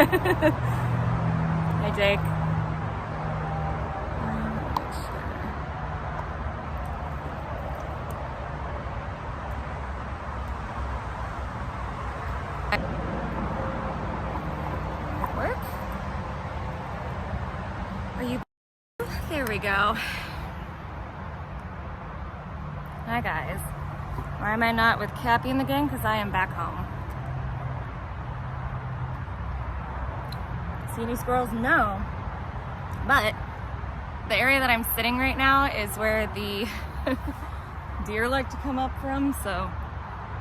Hey, Jake. Work? Are you? There we go. Hi, guys. Why am I not with Cappy and the gang? Because I am back home. See any squirrels? No. But the area that I'm sitting right now is where the deer like to come up from, so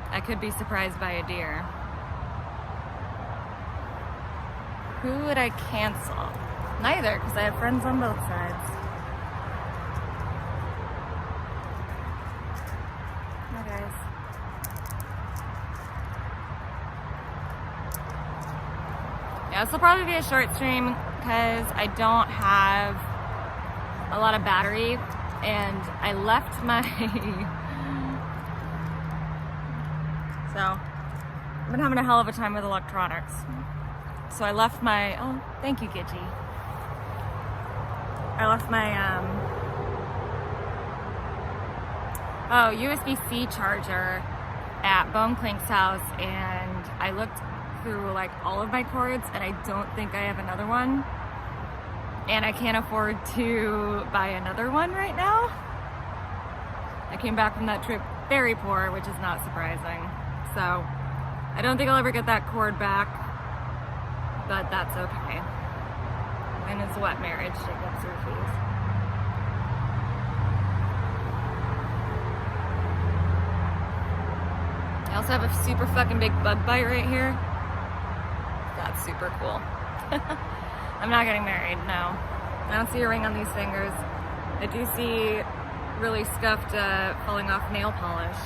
I could be surprised by a deer. Who would I cancel? Neither, because I have friends on both sides. Hi, guys. Yeah, this will probably be a short stream because I don't have a lot of battery, and I left my so I've been having a hell of a time with electronics. So I left my, oh, thank you, Gidgy. I left my USB-C charger at Bone Clink's house, and I looked through like all of my cords, and I don't think I have another one, and I can't afford to buy another one right now. I came back from that trip very poor, which is not surprising. So I don't think I'll ever get that cord back, but that's okay. And it's a wet marriage, Jacob's refuse. I also have a super fucking big bug bite right here. That's super cool. I'm not getting married, no. I don't see a ring on these fingers. I do see really scuffed falling off nail polish.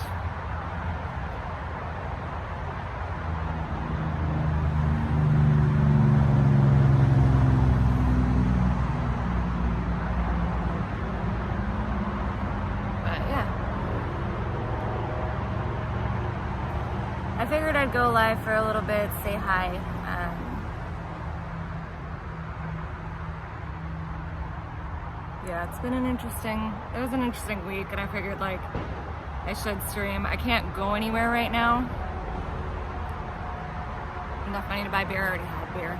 But yeah. I figured I'd go live for a little bit, say hi. Yeah, it's been it was an interesting week, and I figured like I should stream. I can't go anywhere right now. Enough money to buy beer, I already had beer.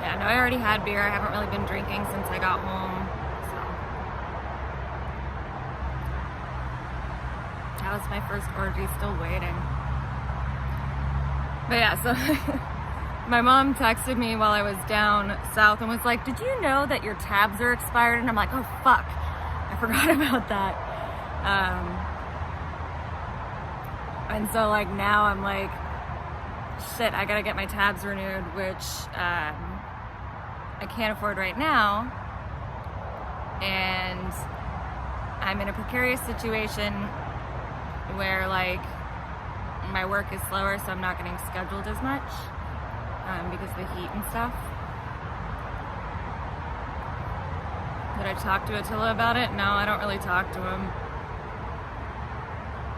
Yeah, no, I already had beer. I haven't really been drinking since I got home. So that was my first orgy, still waiting. But yeah, so my mom texted me while I was down south and was like, did you know that your tabs are expired? And I'm like, oh fuck, I forgot about that. And so like now I'm like, shit, I gotta get my tabs renewed, which I can't afford right now. And I'm in a precarious situation where like my work is slower, so I'm not getting scheduled as much. Because of the heat and stuff. Did I talk to Attila about it? No, I don't really talk to him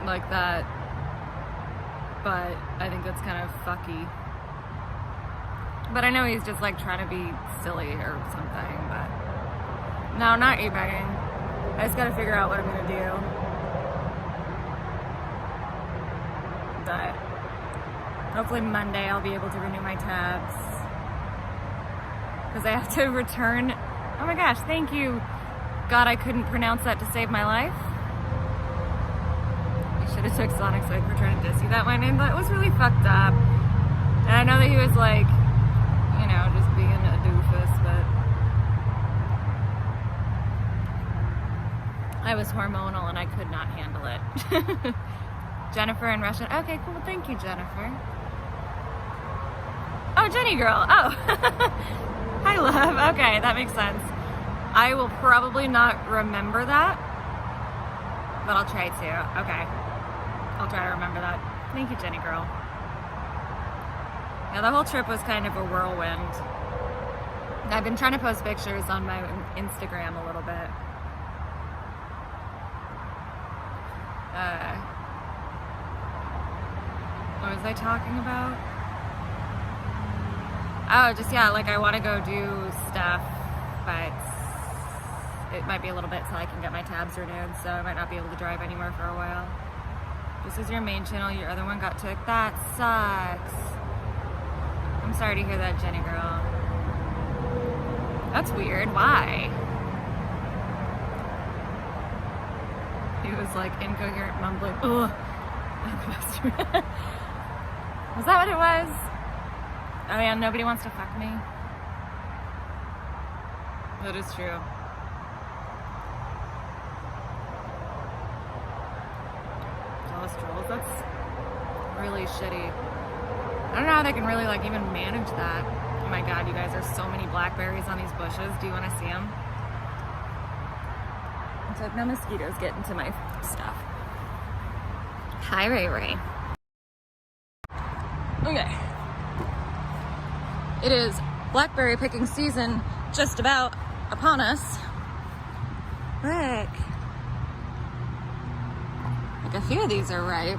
like that, but I think that's kind of fucky. But I know he's just like trying to be silly or something, but no, not e-begging. I just gotta figure out what I'm gonna do. But hopefully Monday I'll be able to renew my tabs. Because I have to return. Oh my gosh, thank you. God, I couldn't pronounce that to save my life. I should have took Sonic Side for trying to diss you that one, and that was really fucked up. And I know that he was like, you know, just being a doofus, but I was hormonal and I could not handle it. Jennifer in Russian. Okay, cool. Thank you, Jennifer. Oh, Jenny girl. Oh. Hi, love. Okay, that makes sense. I will probably not remember that, but I'll try to. Okay. I'll try to remember that. Thank you, Jenny girl. Yeah, the whole trip was kind of a whirlwind. I've been trying to post pictures on my Instagram a little bit. What was I talking about? Oh, just, yeah, like I want to go do stuff, but it might be a little bit till I can get my tabs renewed, so I might not be able to drive anywhere for a while. This is your main channel, your other one got took. That sucks. I'm sorry to hear that, Jenny girl. That's weird. Why? He was like incoherent mumbling. Ugh. Was that what it was? Oh yeah, nobody wants to fuck me. That is true. Jealous trolls, that's really shitty. I don't know how they can really like even manage that. Oh my god, you guys, there's so many blackberries on these bushes. Do you want to see them? Let's hope no mosquitoes get into my stuff. Hi, Ray Ray. Okay. It is blackberry picking season just about upon us. Look. Like a few of these are ripe.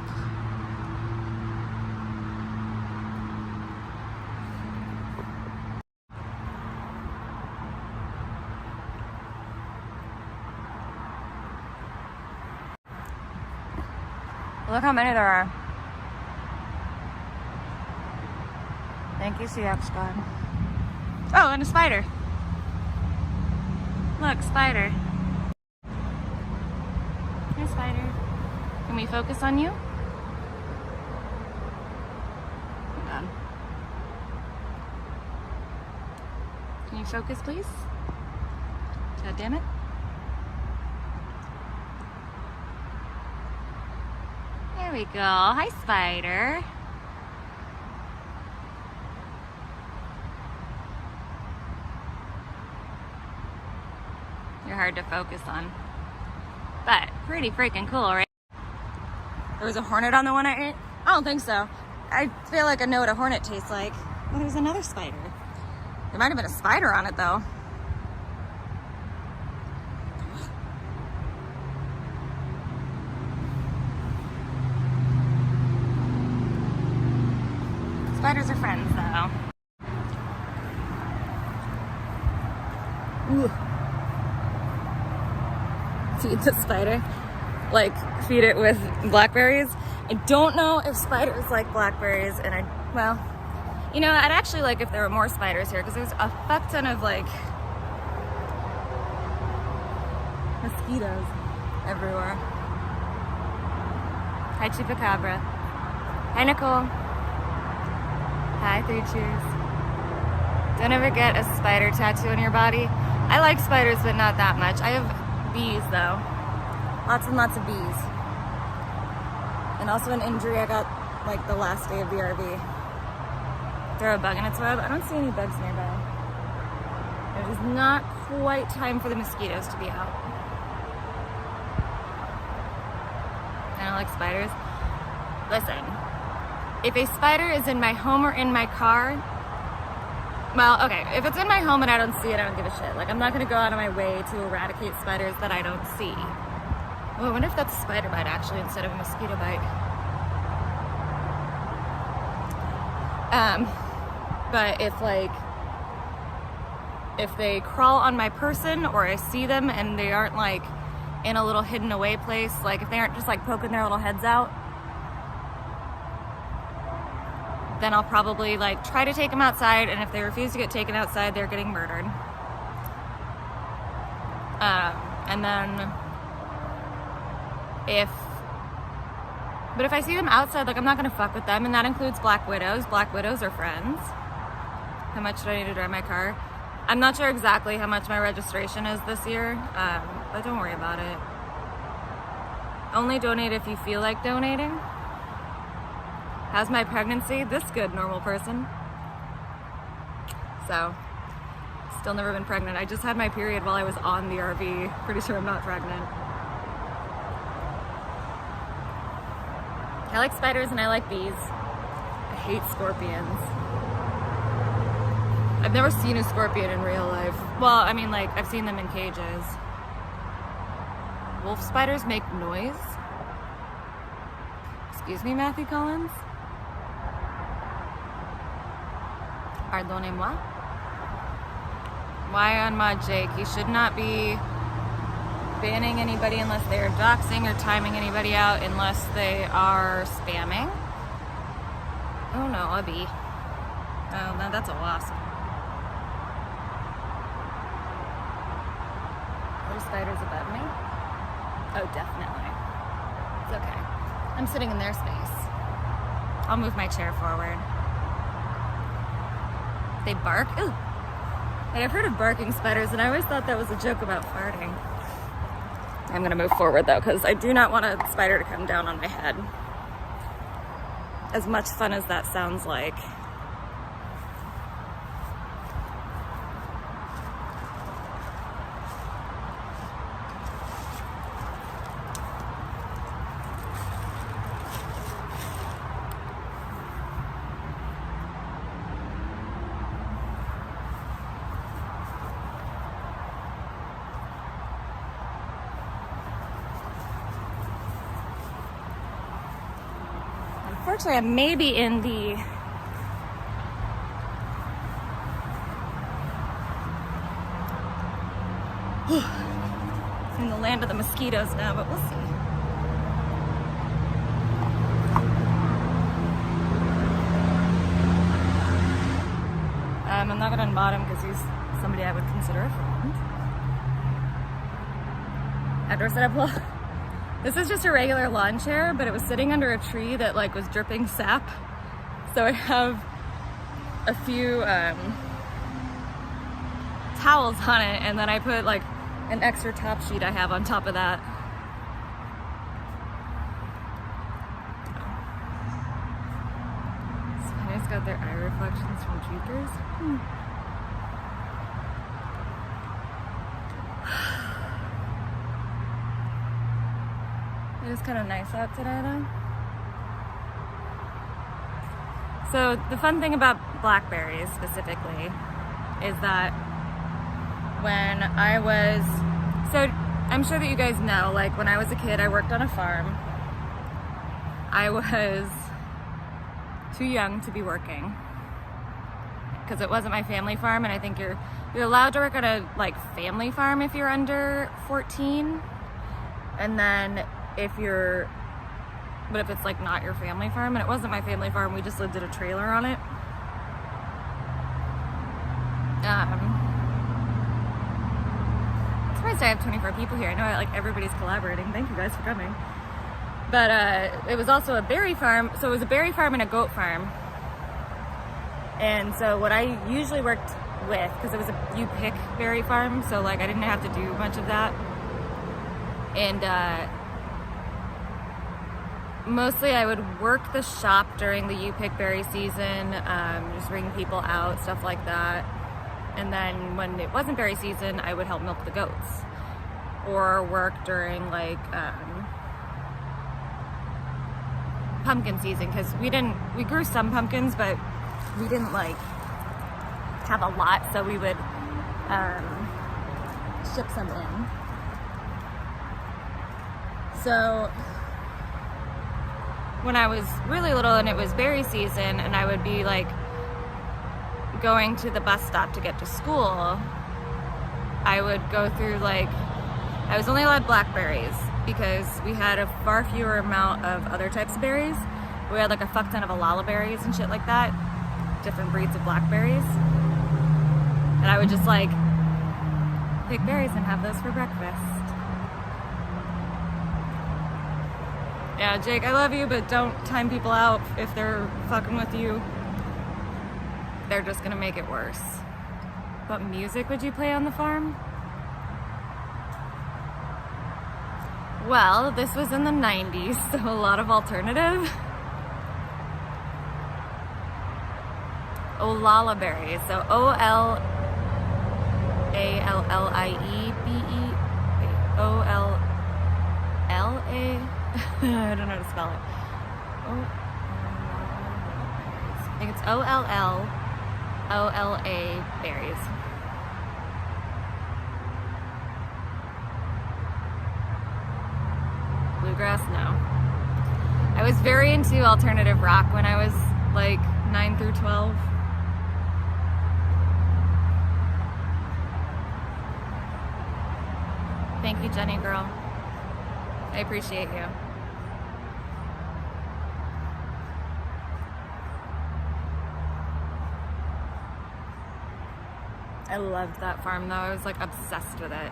Look how many there are. Thank you, CX God. Oh, and a spider. Look, spider. Hi, spider. Can we focus on you? Hold on. Can you focus, please? God damn it. There we go. Hi, spider. You're hard to focus on. But pretty freaking cool, right? There was a hornet on the one I ate? I don't think so. I feel like I know what a hornet tastes like. Oh, there's another spider. There might have been a spider on it though. Spiders are friends though. Ooh. Feed the spider, like feed it with blackberries. I don't know if spiders like blackberries, and well, you know, I'd actually like if there were more spiders here because there's a fuck ton of like mosquitoes everywhere. Hi, Chupacabra. Hi, Nicole. Hi, 3 Cheers. Don't ever get a spider tattoo on your body. I like spiders, but not that much. I have bees though. Lots and lots of bees. And also an injury I got like the last day of the RV. Throw a bug in its web. I don't see any bugs nearby. It is not quite time for the mosquitoes to be out. I don't like spiders. Listen, if a spider is in my home or in my car, well, okay, if it's in my home and I don't see it, I don't give a shit. Like, I'm not gonna go out of my way to eradicate spiders that I don't see. Oh, I wonder if that's a spider bite, actually, instead of a mosquito bite. But if they crawl on my person or I see them and they aren't, like, in a little hidden away place, like, if they aren't just, like, poking their little heads out, then I'll probably like try to take them outside, and if they refuse to get taken outside, they're getting murdered. And then if I see them outside, like I'm not gonna fuck with them, and that includes black widows. Black widows are friends. How much do I need to drive my car? I'm not sure exactly how much my registration is this year, but don't worry about it. Only donate if you feel like donating. How's my pregnancy? This good, normal person. So, still never been pregnant. I just had my period while I was on the RV. Pretty sure I'm not pregnant. I like spiders and I like bees. I hate scorpions. I've never seen a scorpion in real life. Well, I mean, like, I've seen them in cages. Wolf spiders make noise? Excuse me, Matthew Collins? Pardonnez-moi. Why unmod Jake? He should not be banning anybody unless they are doxing or timing anybody out unless they are spamming. Oh no, a bee. Oh no, that's a wasp. There's spiders above me. Oh, definitely. It's okay. I'm sitting in their space. I'll move my chair forward. They bark? Ooh. And I've heard of barking spiders, and I always thought that was a joke about farting. I'm gonna move forward though, because I do not want a spider to come down on my head. As much fun as that sounds like. Unfortunately, I may be in the land of the mosquitoes now, but we'll see. I'm not gonna unmod him because he's somebody I would consider a friend. Outdoor setup. Well, this is just a regular lawn chair, but it was sitting under a tree that like was dripping sap. So I have a few towels on it, and then I put like an extra top sheet I have on top of that. Spiders got their eye reflections from tweakers. It is kind of nice out today though. So the fun thing about blackberries specifically is that when I was, so I'm sure that you guys know, like when I was a kid, I worked on a farm. I was too young to be working because it wasn't my family farm, and I think you're allowed to work on a like family farm if you're under 14, and then if it's like not your family farm, and it wasn't my family farm, we just lived in a trailer on it. I'm surprised I have 24 people here. I know like everybody's collaborating. Thank you guys for coming. But it was also a berry farm, so it was a berry farm and a goat farm. And so what I usually worked with, because it was you pick berry farm, so like I didn't have to do much of that. And mostly I would work the shop during the you-pick berry season, just bring people out, stuff like that. And then when it wasn't berry season, I would help milk the goats. Or work during like pumpkin season, because we grew some pumpkins, but we didn't like have a lot, so we would ship some in. So when I was really little and it was berry season and I would be like going to the bus stop to get to school, I would go through like, I was only allowed blackberries because we had a far fewer amount of other types of berries. We had like a fuck ton of alala berries and shit like that, different breeds of blackberries. And I would just like pick berries and have those for breakfast. Yeah, Jake, I love you, but don't time people out if they're fucking with you. They're just gonna make it worse. What music would you play on the farm? Well, this was in the 90s, so a lot of alternative. Olala berries, so O-L-A-L-L-I-E-B-E, O-L-L-A, I don't know how to spell it. I think it's O-L-L-O-L-A berries. Bluegrass? No. I was very into alternative rock when I was like 9 through 12. Thank you, Jenny girl. I appreciate you. I loved that farm though. I was like obsessed with it.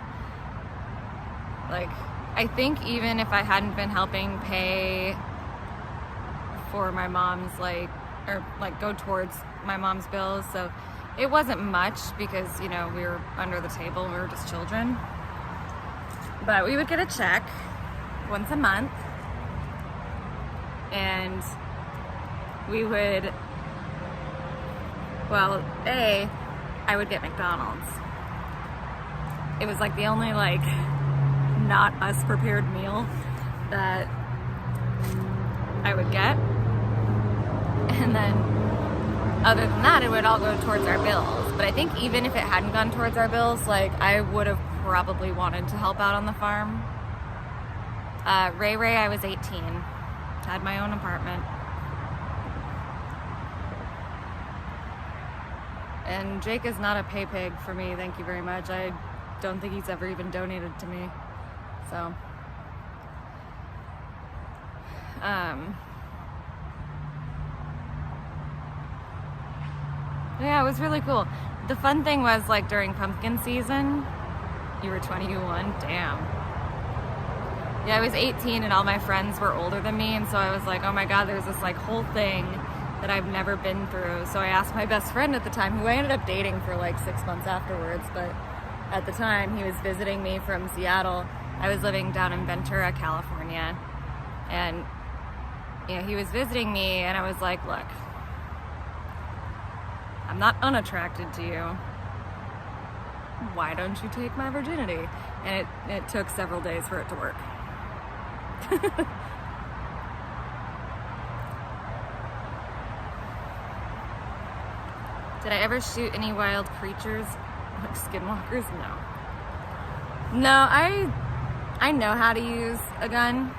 Like, I think even if I hadn't been helping pay for my mom's go towards my mom's bills, so it wasn't much because, you know, we were under the table, we were just children. But we would get a check once a month and we would, well, I would get McDonald's. It was like the only like not us prepared meal that I would get. And then other than that, it would all go towards our bills. But I think even if it hadn't gone towards our bills, like I would have probably wanted to help out on the farm. Ray, I was 18, had my own apartment. And Jake is not a pay pig for me, thank you very much. I don't think he's ever even donated to me. So, yeah, it was really cool. The fun thing was like during pumpkin season, you were 21, damn. Yeah, I was 18 and all my friends were older than me, and so I was like, oh my God, there's this like whole thing that I've never been through. So I asked my best friend at the time, who I ended up dating for like 6 months afterwards, but at the time he was visiting me from Seattle. I was living down in Ventura, California, and you know, he was visiting me and I was like, look, I'm not unattracted to you. Why don't you take my virginity? And it took several days for it to work. Did I ever shoot any wild creatures like skinwalkers? No. No, I know how to use a gun.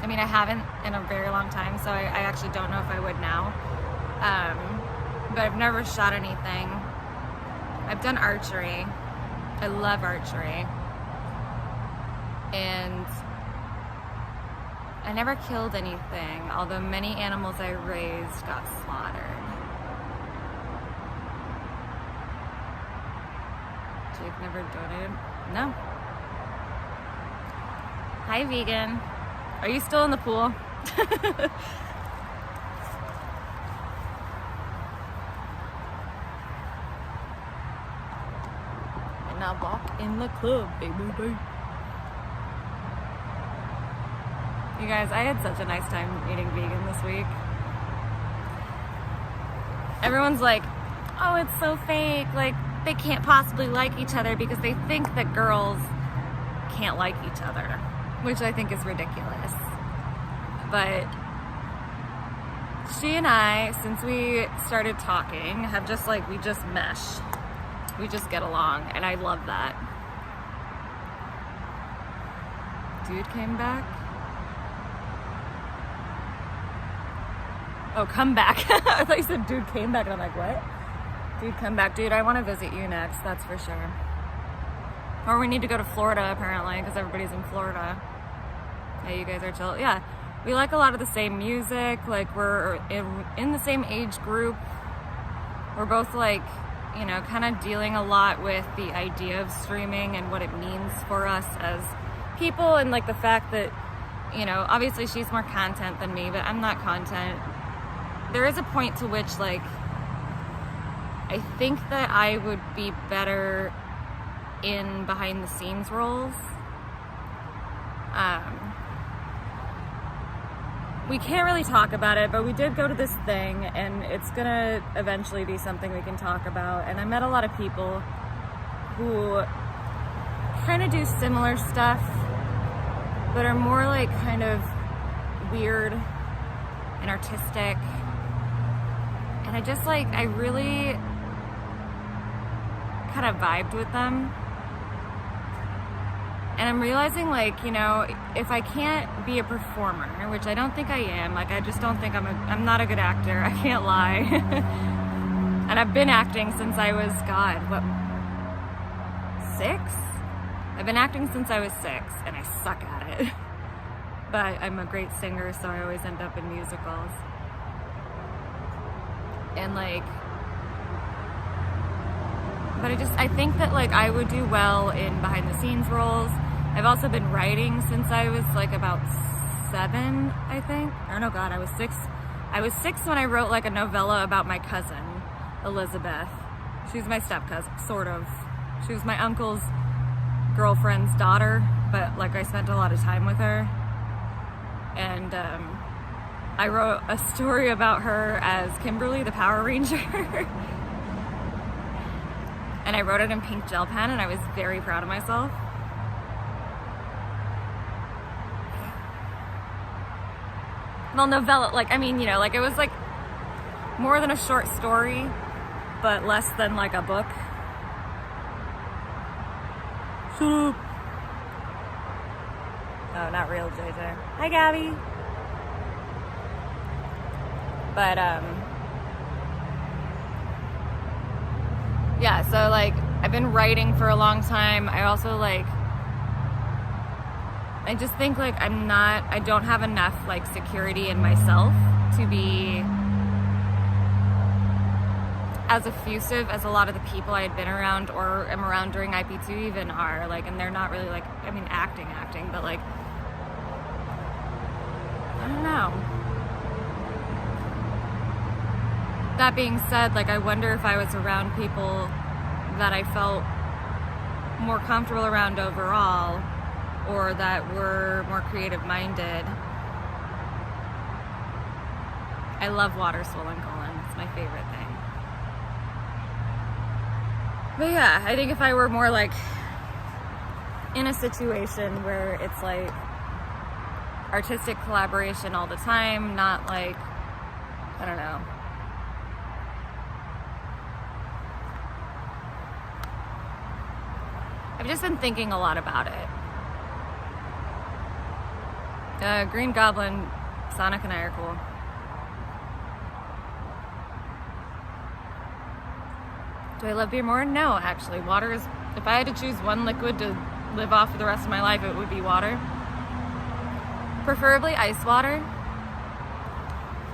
I mean, I haven't in a very long time, so I actually don't know if I would now. But I've never shot anything. I've done archery. I love archery. And I never killed anything, although many animals I raised got slaughtered. Jake never donated? No. Hi, vegan. Are you still in the pool? And now walk in the club, baby. You guys, I had such a nice time eating vegan this week. Everyone's like, oh, it's so fake. Like, they can't possibly like each other because they think that girls can't like each other, which I think is ridiculous. But she and I, since we started talking, have just like, we just mesh. We just get along, and I love that. Dude came back. Oh, come back. I thought you said dude came back, and I'm like, what? Dude, come back. Dude, I want to visit you next, that's for sure. Or we need to go to Florida, apparently, because everybody's in Florida. Yeah, you guys are chill. Yeah, we like a lot of the same music. Like, we're in the same age group. We're both, like, you know, kind of dealing a lot with the idea of streaming and what it means for us as people, and, like, the fact that, you know, obviously she's more content than me, but I'm not content. There is a point to which, like, I think that I would be better in behind the scenes roles. We can't really talk about it, but we did go to this thing, and it's gonna eventually be something we can talk about. And I met a lot of people who kind of do similar stuff, but are more like kind of weird and artistic. And I just like, I really kind of vibed with them. And I'm realizing, like, you know, if I can't be a performer, which I don't think I am, like, I just don't think I'm not a good actor, I can't lie. And I've been acting since I was, God, what, 6? I've been acting since I was 6, and I suck at it. But I'm a great singer, so I always end up in musicals. And like, but I think that like I would do well in behind the scenes roles. I've also been writing since I was like about 7, I think. Oh no, God, I was 6. I was 6 when I wrote like a novella about my cousin, Elizabeth. She's my step cousin, sort of. She was my uncle's girlfriend's daughter, but like I spent a lot of time with her. And I wrote a story about her as Kimberly the Power Ranger. And I wrote it in pink gel pen, and I was very proud of myself. Well, novella, like, I mean, you know, like it was like more than a short story, but less than like a book. Shut up. Oh, not real JJ. Hi, Gabby. But, yeah, so like I've been writing for a long time. I also like, I just think like I don't have enough like security in myself to be as effusive as a lot of the people I had been around or am around during IP2 even are, like, and they're not really like, I mean, acting, but like, I don't know. That being said, like, I wonder if I was around people that I felt more comfortable around overall, or that were more creative minded. I love water swollen colon. It's my favorite thing. But yeah, I think if I were more like in a situation where it's like artistic collaboration all the time, not like, I don't know. I've just been thinking a lot about it. Green Goblin, Sonic and I are cool. Do I love beer more? No, actually. Water is, if I had to choose one liquid to live off for the rest of my life, it would be water. Preferably ice water.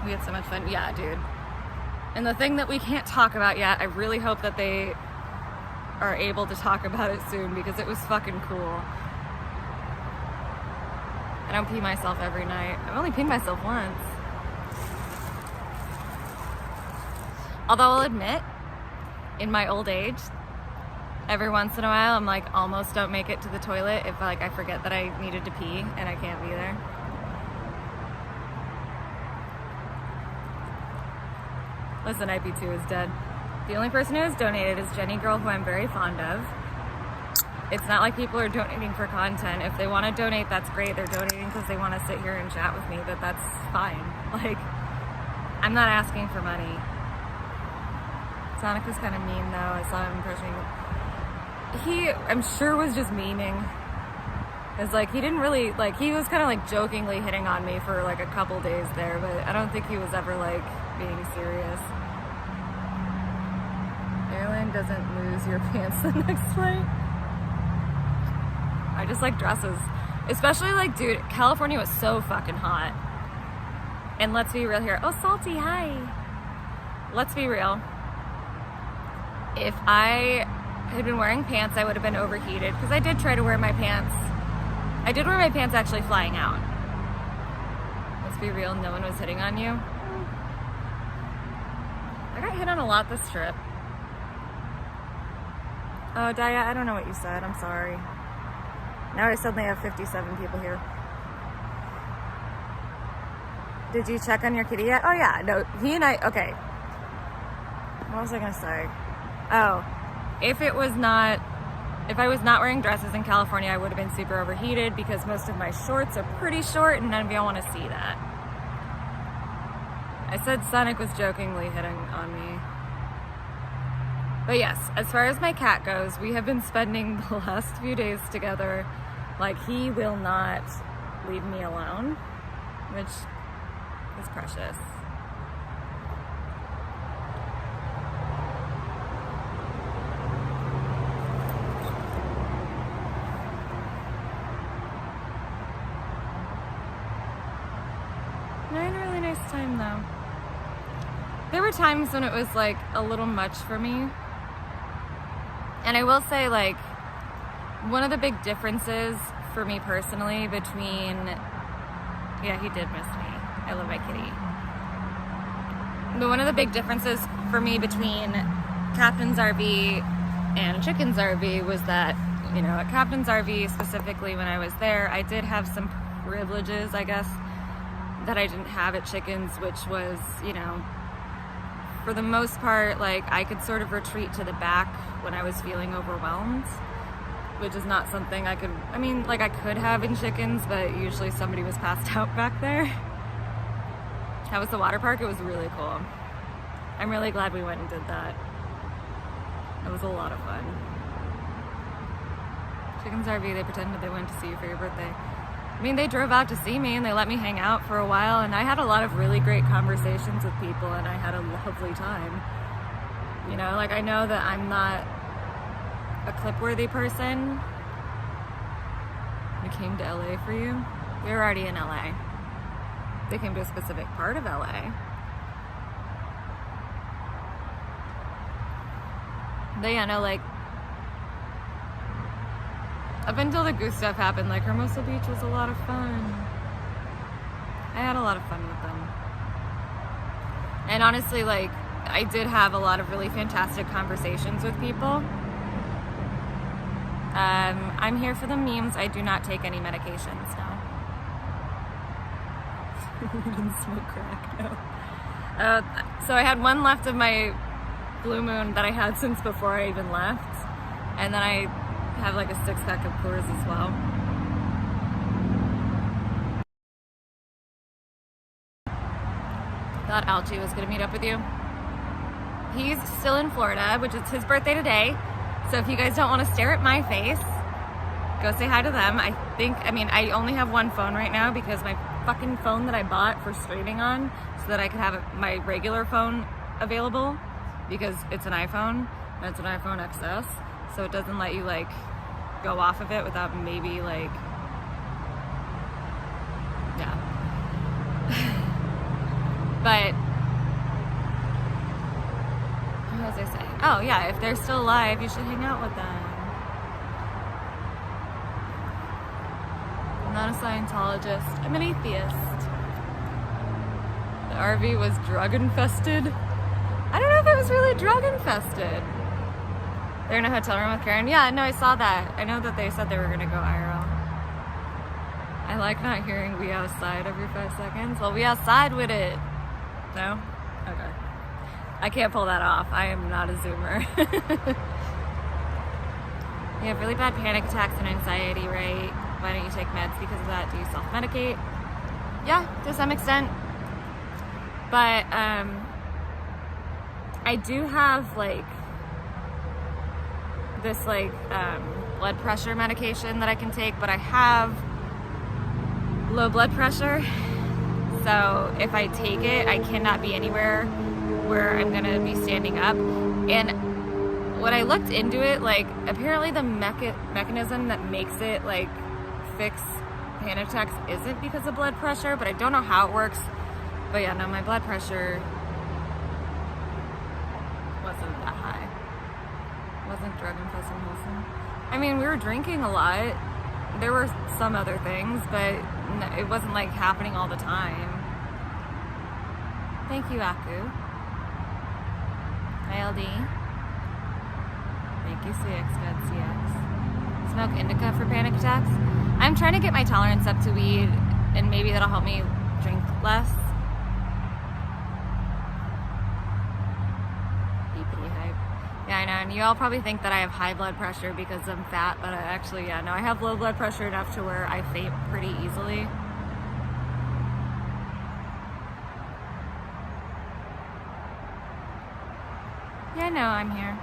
We had so much fun. Yeah, dude. And the thing that we can't talk about yet, I really hope that they are able to talk about it soon, because it was fucking cool. I don't pee myself every night. I've only peed myself once. Although I'll admit, in my old age, every once in a while, I'm like almost don't make it to the toilet if like I forget that I needed to pee and I can't be there. Listen, IP2 is dead. The only person who has donated is Jenny Girl, who I'm very fond of. It's not like people are donating for content. If they want to donate, that's great. They're donating because they want to sit here and chat with me, but that's fine. Like, I'm not asking for money. Sonic was kind of mean though. I saw him pushing. He, I'm sure, was just memeing. It's like, he didn't really, like, he was kind of like jokingly hitting on me for like a couple days there, but I don't think he was ever like being serious. Airline doesn't lose your pants the next flight. I just like dresses. Especially like, dude, California was so fucking hot. And let's be real here. Oh, Salty, hi. Let's be real. If I had been wearing pants, I would have been overheated, because I did try to wear my pants. I did wear my pants actually flying out. Let's be real, no one was hitting on you. I got hit on a lot this trip. Oh, Daya, I don't know what you said. I'm sorry. Now I suddenly have 57 people here. Did you check on your kitty yet? Oh yeah, no, he and I, okay. What was I gonna say? Oh, if I was not wearing dresses in California, I would have been super overheated, because most of my shorts are pretty short and none of y'all want to see that. I said Sonic was jokingly hitting on me. But yes, as far as my cat goes, we have been spending the last few days together. Like, he will not leave me alone, which is precious. fun though. There were times when it was like a little much for me. And I will say, like, one of the big differences for me personally between, yeah, he did miss me. I love my kitty. But one of the big differences for me between Captain's RV and Chicken's RV was that, you know, at Captain's RV specifically when I was there, I did have some privileges, I guess, that I didn't have at Chicken's, which was, you know, for the most part, like, I could sort of retreat to the back when I was feeling overwhelmed, which is not something I could, I mean, like, I could have in Chicken's, but usually somebody was passed out back there. How was the water park? It was really cool. I'm really glad we went and did that. It was a lot of fun. Chicken's RV, they pretended they went to see you for your birthday. I mean, they drove out to see me and they let me hang out for a while, and I had a lot of really great conversations with people and I had a lovely time. You know, like, I know that I'm not a clip-worthy person. We came to LA for you. We were already in LA. They came to a specific part of LA. But yeah, no, like, up until the goose stuff happened, like, Hermosa Beach was a lot of fun. I had a lot of fun with them. And honestly, like, I did have a lot of really fantastic conversations with people. I'm here for the memes. I do not take any medications, no. We didn't smoke crack, no. So I had one left of my Blue Moon that I had since before I even left. And then I have like a 6-pack of Coors as well. Thought Algie was gonna meet up with you. He's still in Florida, which is his birthday today. So if you guys don't want to stare at my face, go say hi to them. I mean, I only have one phone right now because my fucking phone that I bought for streaming on so that I could have my regular phone available, because it's an iPhone and it's an iPhone XS, so it doesn't let you like go off of it without maybe like, yeah. But what was I saying? Oh yeah, if they're still alive, you should hang out with them. I'm not a Scientologist, I'm an atheist. The RV was drug infested. I don't know if it was really drug infested. They're in a hotel room with Karen. Yeah, no, I saw that. I know that they said they were gonna go IRL. I like not hearing "we outside" every 5 seconds. Well, we outside with it. No? Okay. I can't pull that off. I am not a Zoomer. You have really bad panic attacks and anxiety, right? Why don't you take meds because of that? Do you self-medicate? Yeah, to some extent. But I do have like this like blood pressure medication that I can take, but I have low blood pressure. So if I take it, I cannot be anywhere where I'm gonna be standing up. And when I looked into it, like, apparently the mechanism that makes it like fix panic attacks isn't because of blood pressure, but I don't know how it works. But yeah, no, my blood pressure wasn't that high. Wasn't drug infested and wholesome. I mean, we were drinking a lot. There were some other things, but it wasn't like happening all the time. Thank you, Aku. ILD. Thank you, CX. Smoke indica for panic attacks. I'm trying to get my tolerance up to weed, and maybe that'll help me drink less. BP hype. Yeah, I know, and you all probably think that I have high blood pressure because I'm fat, but actually, yeah, no, I have low blood pressure enough to where I faint pretty easily. Yeah, no, I'm here.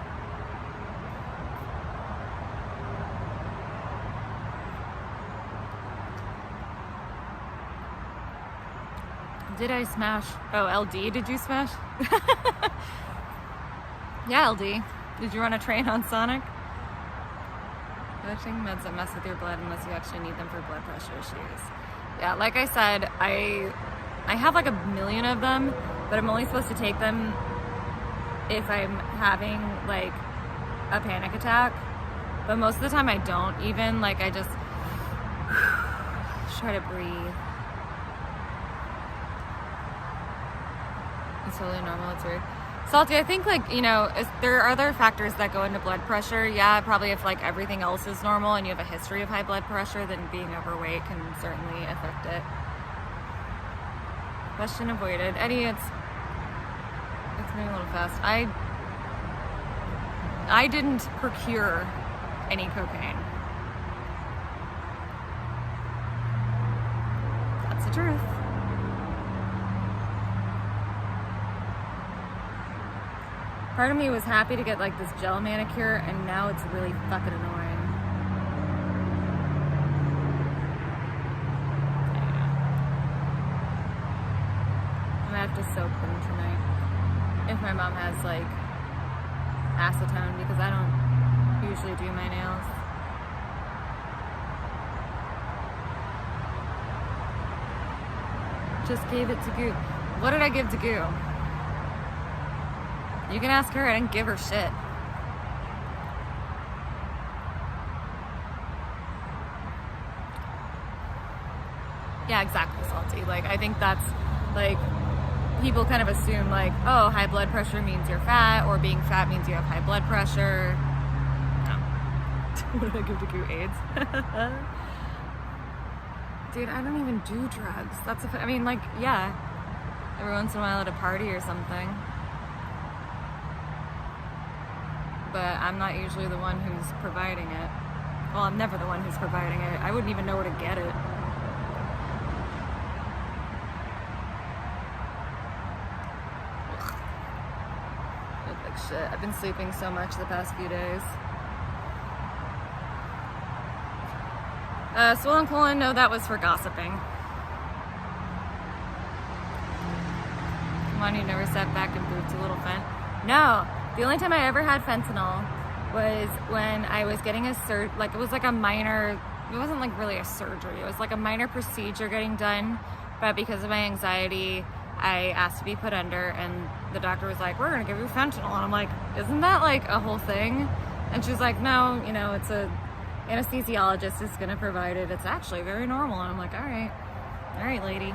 Did I smash? Oh, LD, did you smash? Yeah, LD. Did you run a train on Sonic? Taking meds that mess with your blood unless you actually need them for blood pressure issues. Yeah, like I said, I have like a million of them, but I'm only supposed to take them if I'm having like a panic attack. But most of the time I don't even, like I just try to breathe. It's totally normal, it's weird. Salty, I think like, you know, there are other factors that go into blood pressure. Yeah, probably if like everything else is normal and you have a history of high blood pressure, then being overweight can certainly affect it. Question avoided. Eddie, it's moving a little fast. I didn't procure any cocaine. That's the truth. Part of me was happy to get like this gel manicure, and now it's really fucking annoying. I'm gonna have to soak them tonight. If my mom has like acetone, because I don't usually do my nails. Just gave it to Goo. What did I give to Goo? You can ask her. I didn't give her shit. Yeah, exactly, Salty. Like, I think that's, like, people kind of assume, like, oh, high blood pressure means you're fat, or being fat means you have high blood pressure. No. What did I give to Goo? AIDS? Dude, I don't even do drugs. That's, I mean, like, yeah. Every once in a while at a party or something. But I'm not usually the one who's providing it. Well, I'm never the one who's providing it. I wouldn't even know where to get it. Ugh. I look like shit. I've been sleeping so much the past few days. Swollen colon, no, that was for gossiping. Come on, you never sat back and booped a little fent. No. The only time I ever had fentanyl was when I was getting a like it was like a minor, it wasn't like really a surgery, it was like a minor procedure getting done, but because of my anxiety, I asked to be put under, and the doctor was like, we're gonna give you fentanyl, and I'm like, isn't that like a whole thing? And she was like, no, you know, it's a anesthesiologist is gonna provide it, it's actually very normal, and I'm like, all right lady.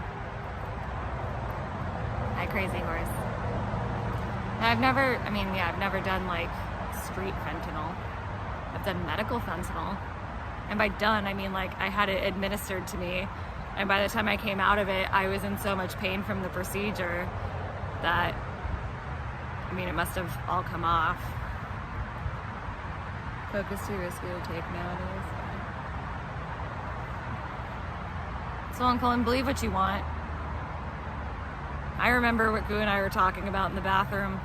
Hi, crazy horse. I've never done like street fentanyl. I've done medical fentanyl. And by done, I mean like I had it administered to me. And by the time I came out of it, I was in so much pain from the procedure that, I mean, it must have all come off. Coke is too risky to take nowadays. So, Colin, believe what you want. I remember what Goo and I were talking about in the bathroom.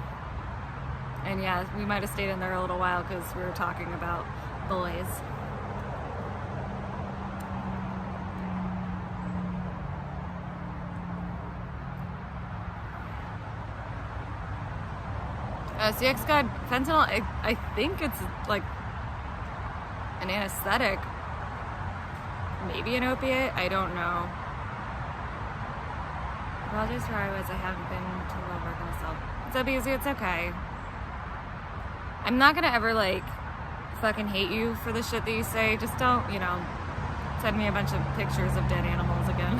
And yeah, we might have stayed in there a little while because we were talking about boys. CX got fentanyl. I think it's like an anesthetic. Maybe an opiate. I don't know. Apologize for I haven't been to well work on myself. It's so busy, it's okay. I'm not gonna ever like fucking hate you for the shit that you say. Just don't, you know, send me a bunch of pictures of dead animals again.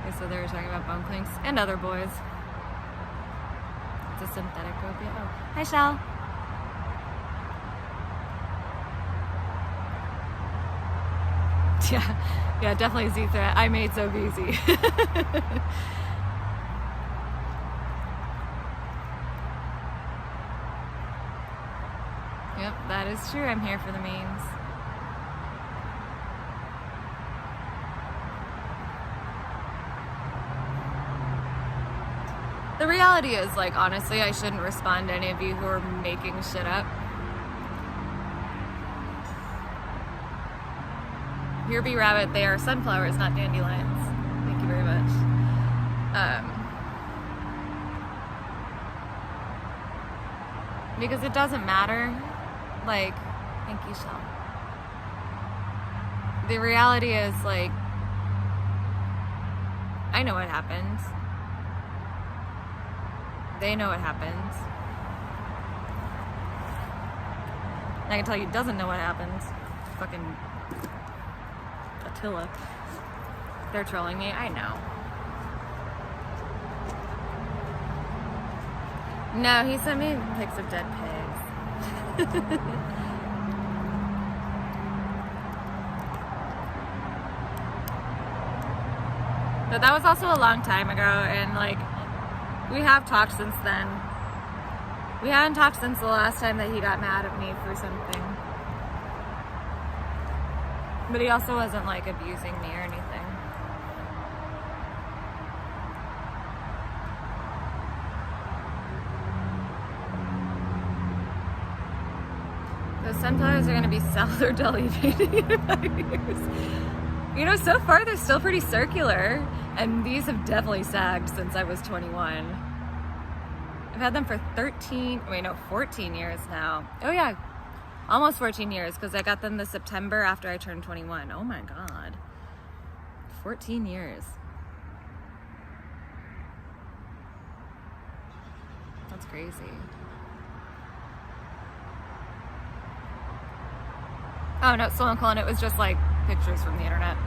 Okay, so they were talking about bone clinks and other boys. It's a synthetic opiate. Oh, hi Shell. Yeah, definitely Z-Threat. I made so easy. Yep, that is true. I'm here for the memes. The reality is, like, honestly, I shouldn't respond to any of you who are making shit up. Here be rabbit, they are sunflowers, not dandelions. Thank you very much. Because it doesn't matter. Like, thank you, Shell. The reality is, like, I know what happens. They know what happens. I can tell you doesn't know what happens. Fucking Attila. They're trolling me, I know. No, he sent me pics of dead pigs. But that was also a long time ago, and like, we have talked since then. We haven't talked since the last time that he got mad at me for something. But he also wasn't like abusing me or anything. Those sunflowers are going to be sourdough fading in 5 years. You know, so far they're still pretty circular, and these have definitely sagged since I was 21. I've had them for 14 years now. Oh yeah, almost 14 years, because I got them this September after I turned 21. Oh my God. 14 years. That's crazy. Oh no, still calling it was just like pictures from the internet.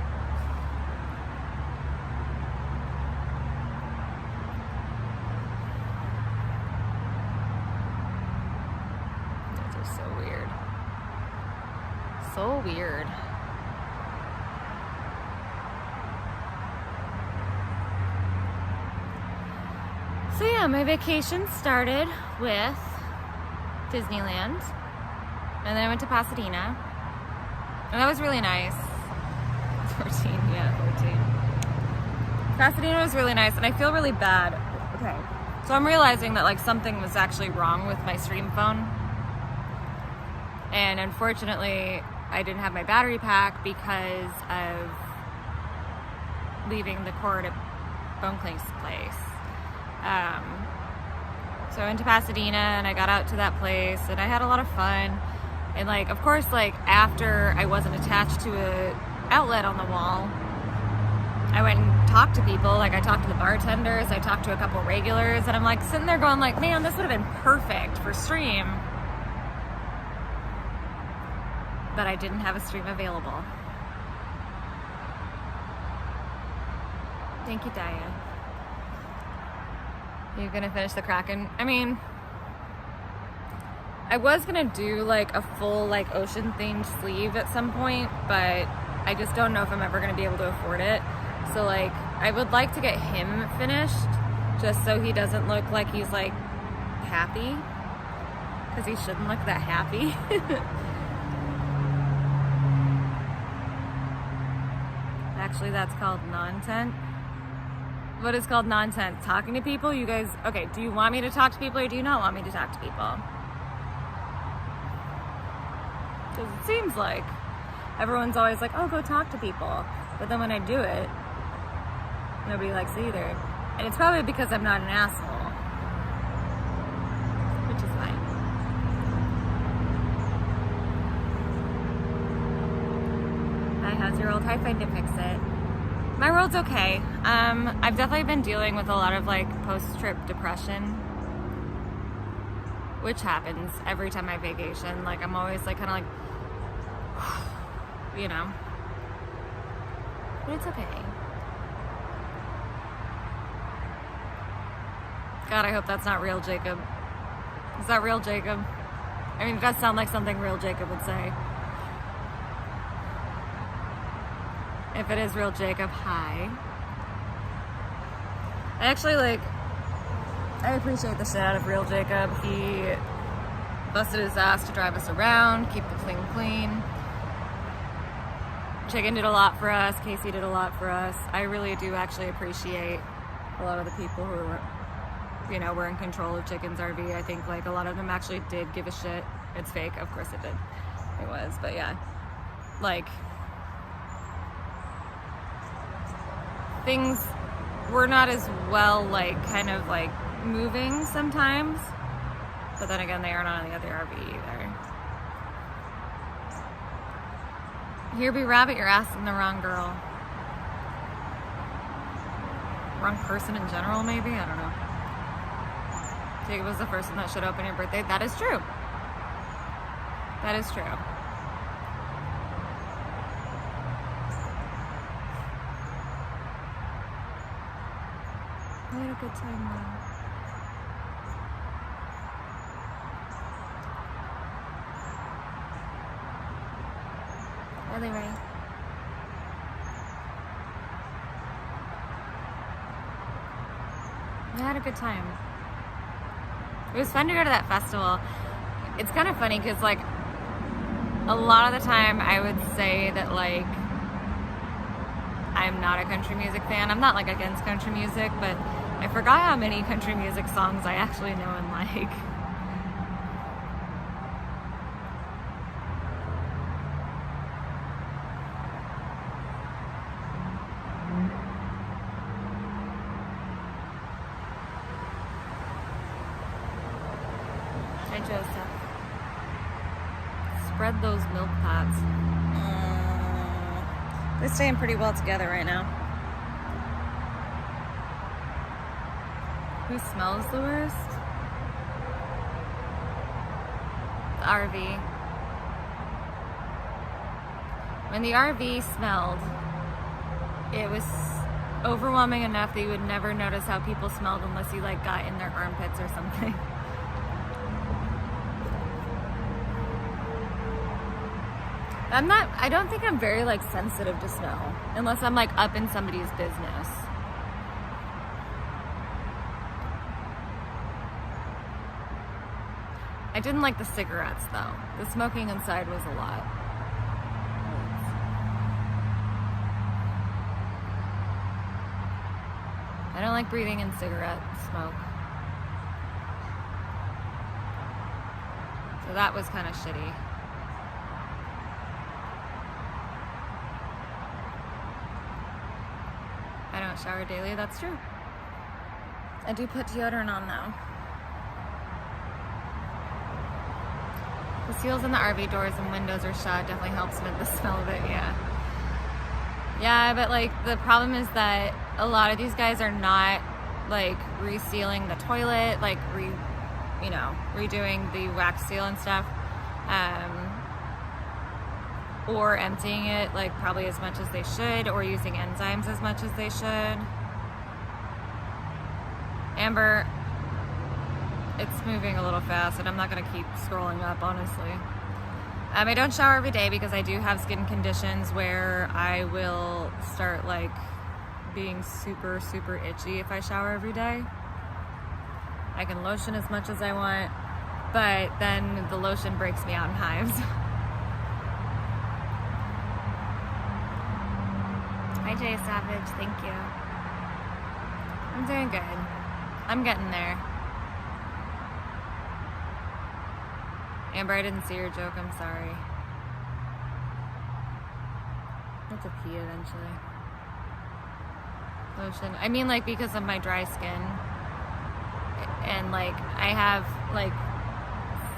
Those are so weird. So weird. So yeah, my vacation started with Disneyland, and then I went to Pasadena. And that was really nice. 14, yeah, 14. Pasadena was really nice, and I feel really bad. Okay. So I'm realizing that like something was actually wrong with my stream phone. And unfortunately, I didn't have my battery pack because of leaving the cord at Bone Clank's place. So I went to Pasadena, and I got out to that place, and I had a lot of fun. And like, of course, like after I wasn't attached to a outlet on the wall, I went and talked to people. Like I talked to the bartenders, I talked to a couple regulars, and I'm like sitting there going like, man, this would have been perfect for stream. But I didn't have a stream available. Thank you, Diane. You're gonna finish the Kraken? I mean, I was gonna do like a full like ocean themed sleeve at some point, but I just don't know if I'm ever gonna be able to afford it. So like, I would like to get him finished just so he doesn't look like he's like happy, because he shouldn't look that happy. Actually, that's called nonsense. What is called nonsense? Talking to people? You guys, okay, do you want me to talk to people or do you not want me to talk to people? Because it seems like everyone's always like, oh, go talk to people. But then when I do it, nobody likes it either. And it's probably because I'm not an asshole. Which is fine. Hi, how's your world? Hi, Find It, Fix It. My world's okay. I've definitely been dealing with a lot of like post-trip depression, which happens every time I vacation. Like I'm always like kind of like, you know, but it's okay. God, I hope that's not real Jacob. Is that real Jacob? I mean, it does sound like something real Jacob would say. If it is real Jacob, hi. I actually I appreciate the shit out of real Jacob. He busted his ass to drive us around, keep the thing clean. Chicken did a lot for us. Casey did a lot for us. I really do actually appreciate a lot of the people who were, you know, were in control of Chicken's RV. I think like a lot of them actually did give a shit. It's fake, of course it did. It was, but yeah, like things were not as well, like kind of like moving sometimes, but then again, they aren't on the other RV either. Here be rabbit, you're asking the wrong girl. wrong person in general, maybe? I don't know. Jacob was the person that showed up on your birthday. That is true. That is true. I had a good time though. Really, Ray? I had a good time. It was fun to go to that festival. It's kind of funny because, like, a lot of the time I would say that, like, I'm not a country music fan. I'm not, like, against country music, but I forgot how many country music songs I actually know and like. Hi, Joseph. Spread those milk pots. They're staying pretty well together right now. Who smells the worst? The RV. When the RV smelled, it was overwhelming enough that you would never notice how people smelled unless you, like, got in their armpits or something. I don't think I'm very, like, sensitive to smell unless I'm, like, up in somebody's business. I didn't like the cigarettes though. The smoking inside was a lot. I don't like breathing in cigarette smoke. So that was kind of shitty. I don't shower daily, that's true. I do put deodorant on though. The seals in the RV doors and windows are shut. Definitely helps with the smell of it, yeah. Yeah, but, like, the problem is that a lot of these guys are not, like, resealing the toilet, like, redoing the wax seal and stuff. Or emptying it, like, probably as much as they should, or using enzymes as much as they should. Amber, it's moving a little fast, and I'm not going to keep scrolling up, honestly. I don't shower every day because I do have skin conditions where I will start, like, being super, super itchy if I shower every day. I can lotion as much as I want, but then the lotion breaks me out in hives. Hi, Jay Savage. Thank you. I'm doing good. I'm getting there. Amber, I didn't see your joke. I'm sorry. I have to pee eventually. Lotion. I mean, like, because of my dry skin. And, like, I have, like,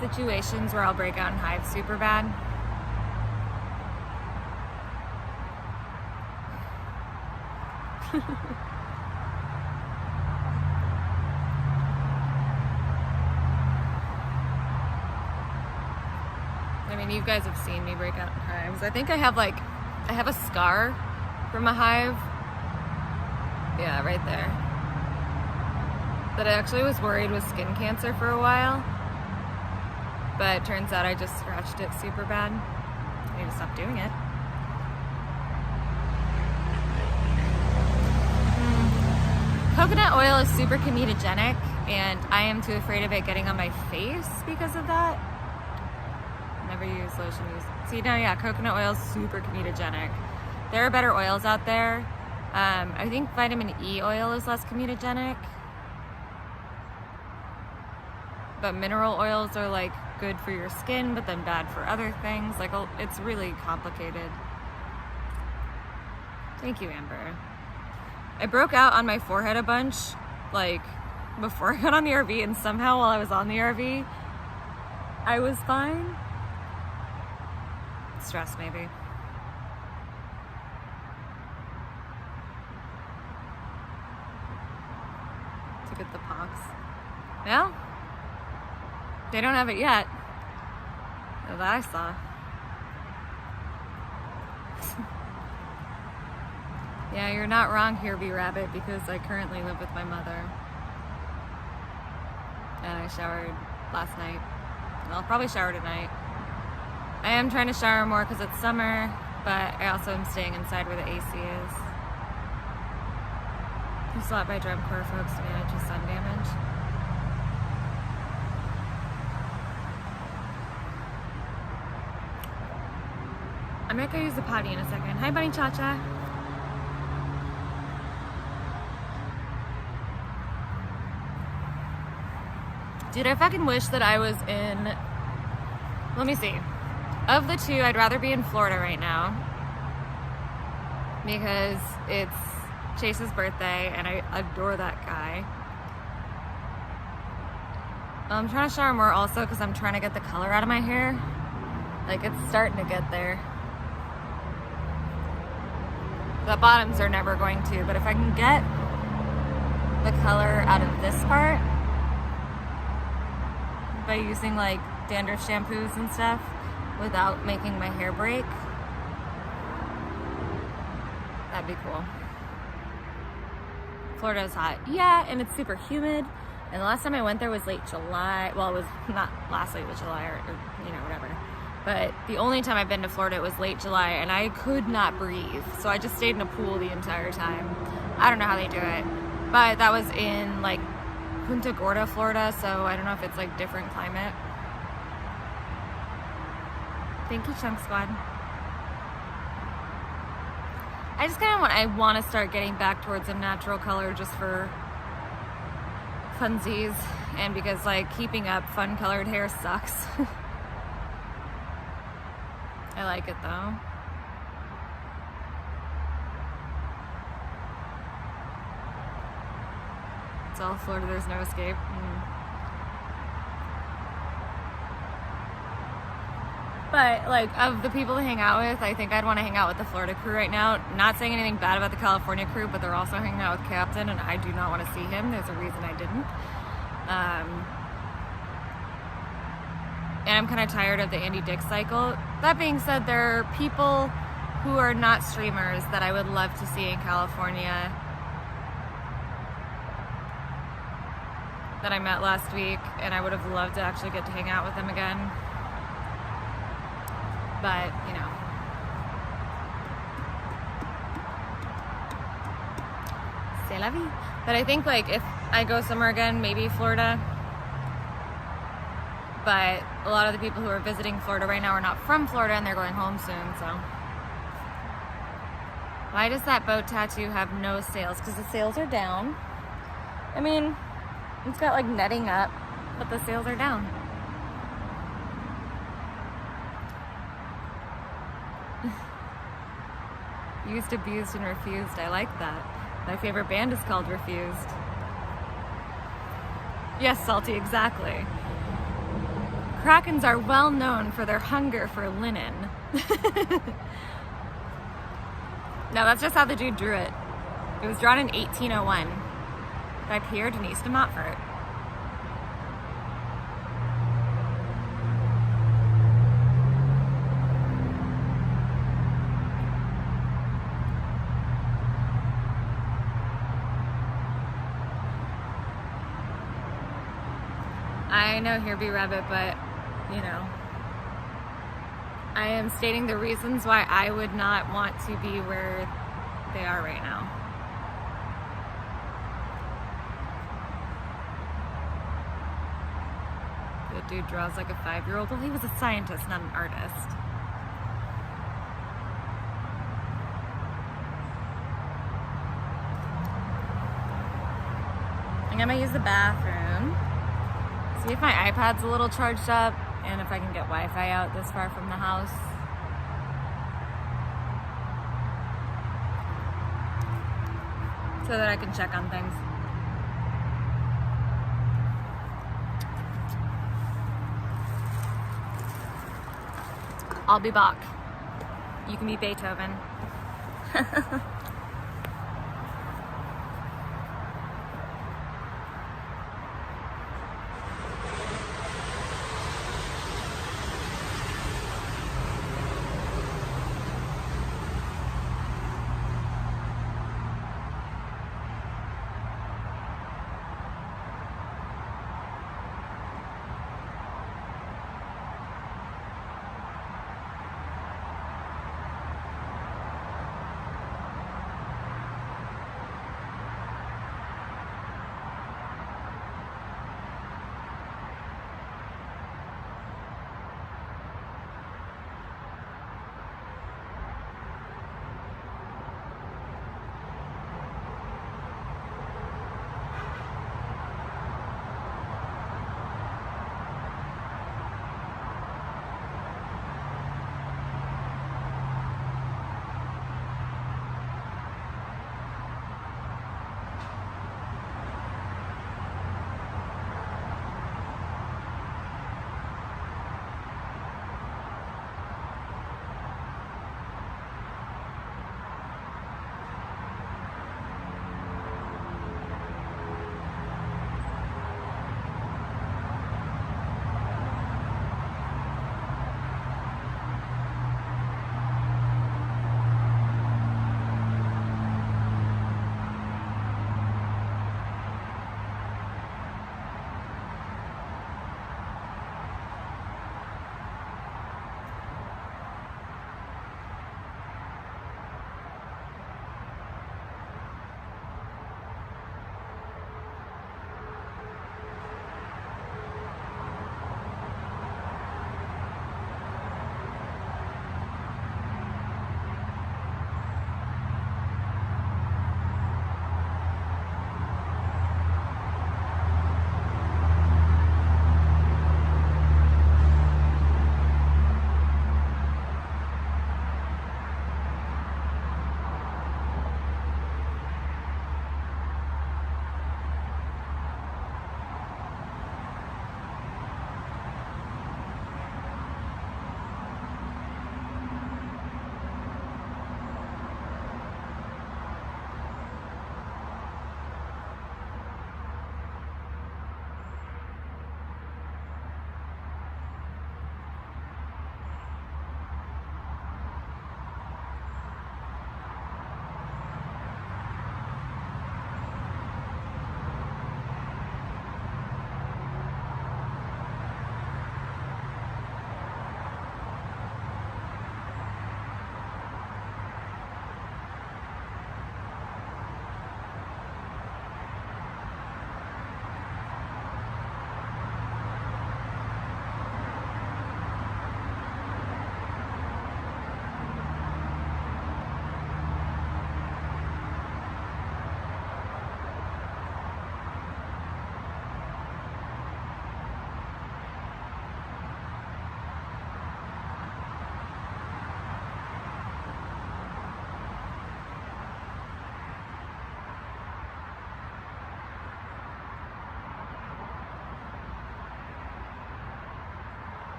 situations where I'll break out in hives super bad. I mean, you guys have seen me break out in hives. I think I have a scar from a hive. Yeah, right there. That I actually was worried was skin cancer for a while. But it turns out I just scratched it super bad. I need to stop doing it. Coconut oil is super comedogenic, and I am too afraid of it getting on my face because of that. Never use lotion. See, now, yeah, coconut oil is super comedogenic. There are better oils out there. I think vitamin E oil is less comedogenic. But mineral oils are, like, good for your skin, but then bad for other things. Like, it's really complicated. Thank you, Amber. I broke out on my forehead a bunch, like, before I got on the RV, and somehow while I was on the RV, I was fine. Stress, maybe. get the pox. Well, they don't have it yet. That I saw. Yeah, you're not wrong here, B-Rabbit, because I currently live with my mother. And I showered last night. And I'll probably shower tonight. I am trying to shower more because it's summer, but I also am staying inside where the AC is. Just lot by drum corps folks to manage with sun damage. I might go use the potty in a second. Hi, Bunny Cha-Cha. Dude, I fucking wish that I was in... Let me see. Of the two, I'd rather be in Florida right now. Because it's Chase's birthday, and I adore that guy. I'm trying to shower more also because I'm trying to get the color out of my hair. Like, it's starting to get there. The bottoms are never going to, but if I can get the color out of this part by using like dandruff shampoos and stuff without making my hair break, that'd be cool. Florida is hot. Yeah, and it's super humid. And the last time I went there was late July. Well, it was not last late July or you know, whatever. But the only time I've been to Florida, it was late July, and I could not breathe. So I just stayed in a pool the entire time. I don't know how they do it. But that was in like Punta Gorda, Florida, so I don't know if it's like different climate. Thank you, Chunk Squad. I just kind of want to start getting back towards a natural color just for funsies, and because like keeping up fun colored hair sucks. I like it though. It's all Florida, there's no escape. But like, of the people to hang out with, I think I'd want to hang out with the Florida crew right now. Not saying anything bad about the California crew, but they're also hanging out with Captain, and I do not want to see him. There's a reason I didn't. And I'm kind of tired of the Andy Dick cycle. That being said, there are people who are not streamers that I would love to see in California that I met last week, and I would have loved to actually get to hang out with them again. But, you know. C'est la vie. But I think, like, if I go somewhere again, maybe Florida. But a lot of the people who are visiting Florida right now are not from Florida, and they're going home soon, so. Why does that boat tattoo have no sails? Because the sails are down. I mean, it's got, like, netting up, but the sails are down. Used, abused, and refused. I like that. My favorite band is called Refused. Yes, Salty, exactly. Krakens are well known for their hunger for linen. No, that's just how the dude drew it. It was drawn in 1801 by Pierre Denise de Montfort. I know, here be rabbit, but, you know, I am stating the reasons why I would not want to be where they are right now. The dude draws like a 5-year-old. Well, he was a scientist, not an artist. I'm gonna use the bathroom. See if my iPad's a little charged up and if I can get Wi-Fi out this far from the house. So that I can check on things. I'll be back. You can be Beethoven.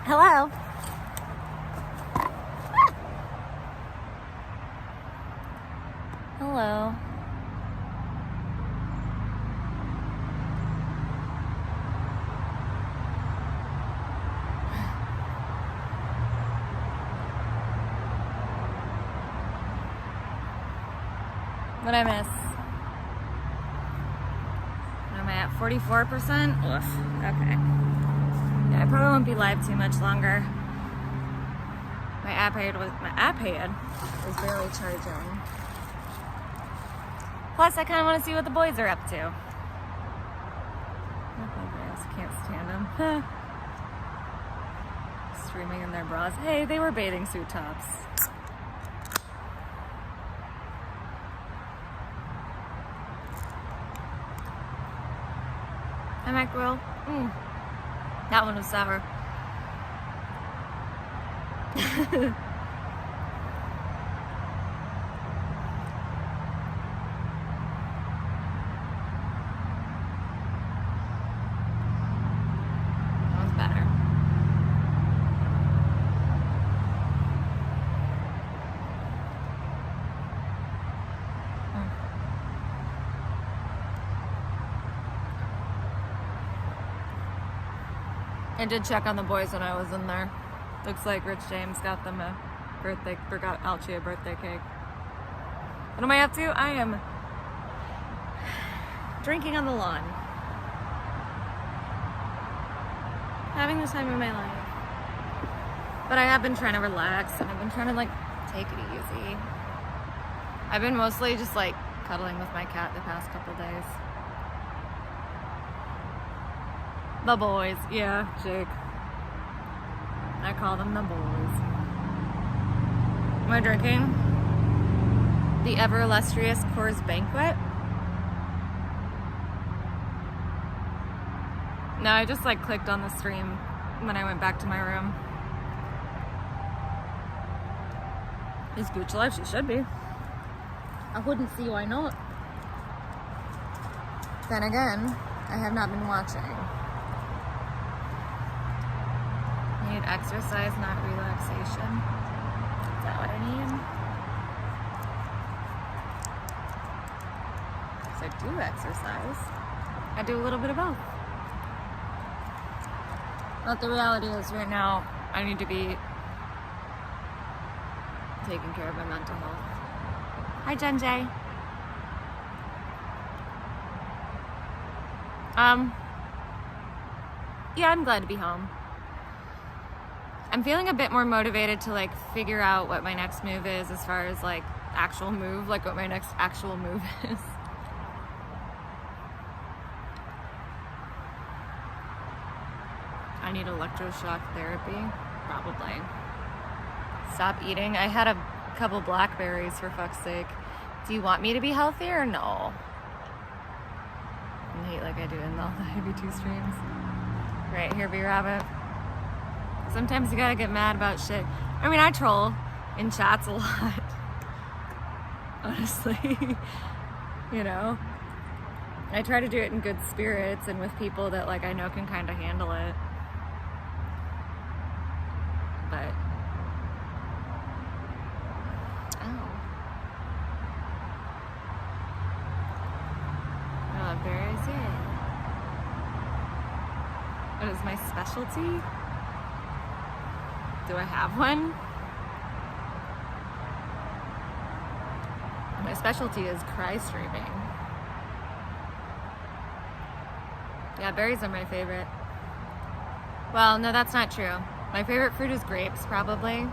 Hello. Hello. What'd I miss? What am I at? 44%? Oof. Okay. Yeah, I probably won't be live too much longer. My iPad was barely charging. Plus, I kind of want to see what the boys are up to. I can't stand them. Streaming in their bras. Hey, they were bathing suit tops. Hi, mackerel. That one was sour. That was better. I did check on the boys when I was in there. Looks like Rich James got them a got Alchie a birthday cake. What am I up to? I am drinking on the lawn. Having the time of my life. But I have been trying to relax and I've been trying to like take it easy. I've been mostly just like cuddling with my cat the past couple days. The boys, yeah, Jake. I call them the boys. Am I drinking? The ever illustrious Coors Banquet. No, I just like clicked on the stream when I went back to my room. Is Gooch alive? She should be. I wouldn't see why not. Then again, I have not been watching. Need exercise, not relaxation. Is that what I need? Because I do exercise. I do a little bit of both. But the reality is right now, I need to be taking care of my mental health. Hi, Jen J. Yeah, I'm glad to be home. I'm feeling a bit more motivated to like figure out what my next move is as far as like actual move, like what my next actual move is. I need electroshock therapy, probably. Stop eating. I had a couple blackberries for fuck's sake. Do you want me to be healthy or no? I hate like I do in all the IB2 streams. Right here, B-Rabbit. Sometimes you gotta get mad about shit. I mean, I troll in chats a lot. Honestly. You know? I try to do it in good spirits and with people that like I know can kind of handle it. But berries, yeah. What is my specialty? Do I have one? My specialty is cry streaming. Yeah, berries are my favorite. Well, no, that's not true. My favorite fruit is grapes, probably.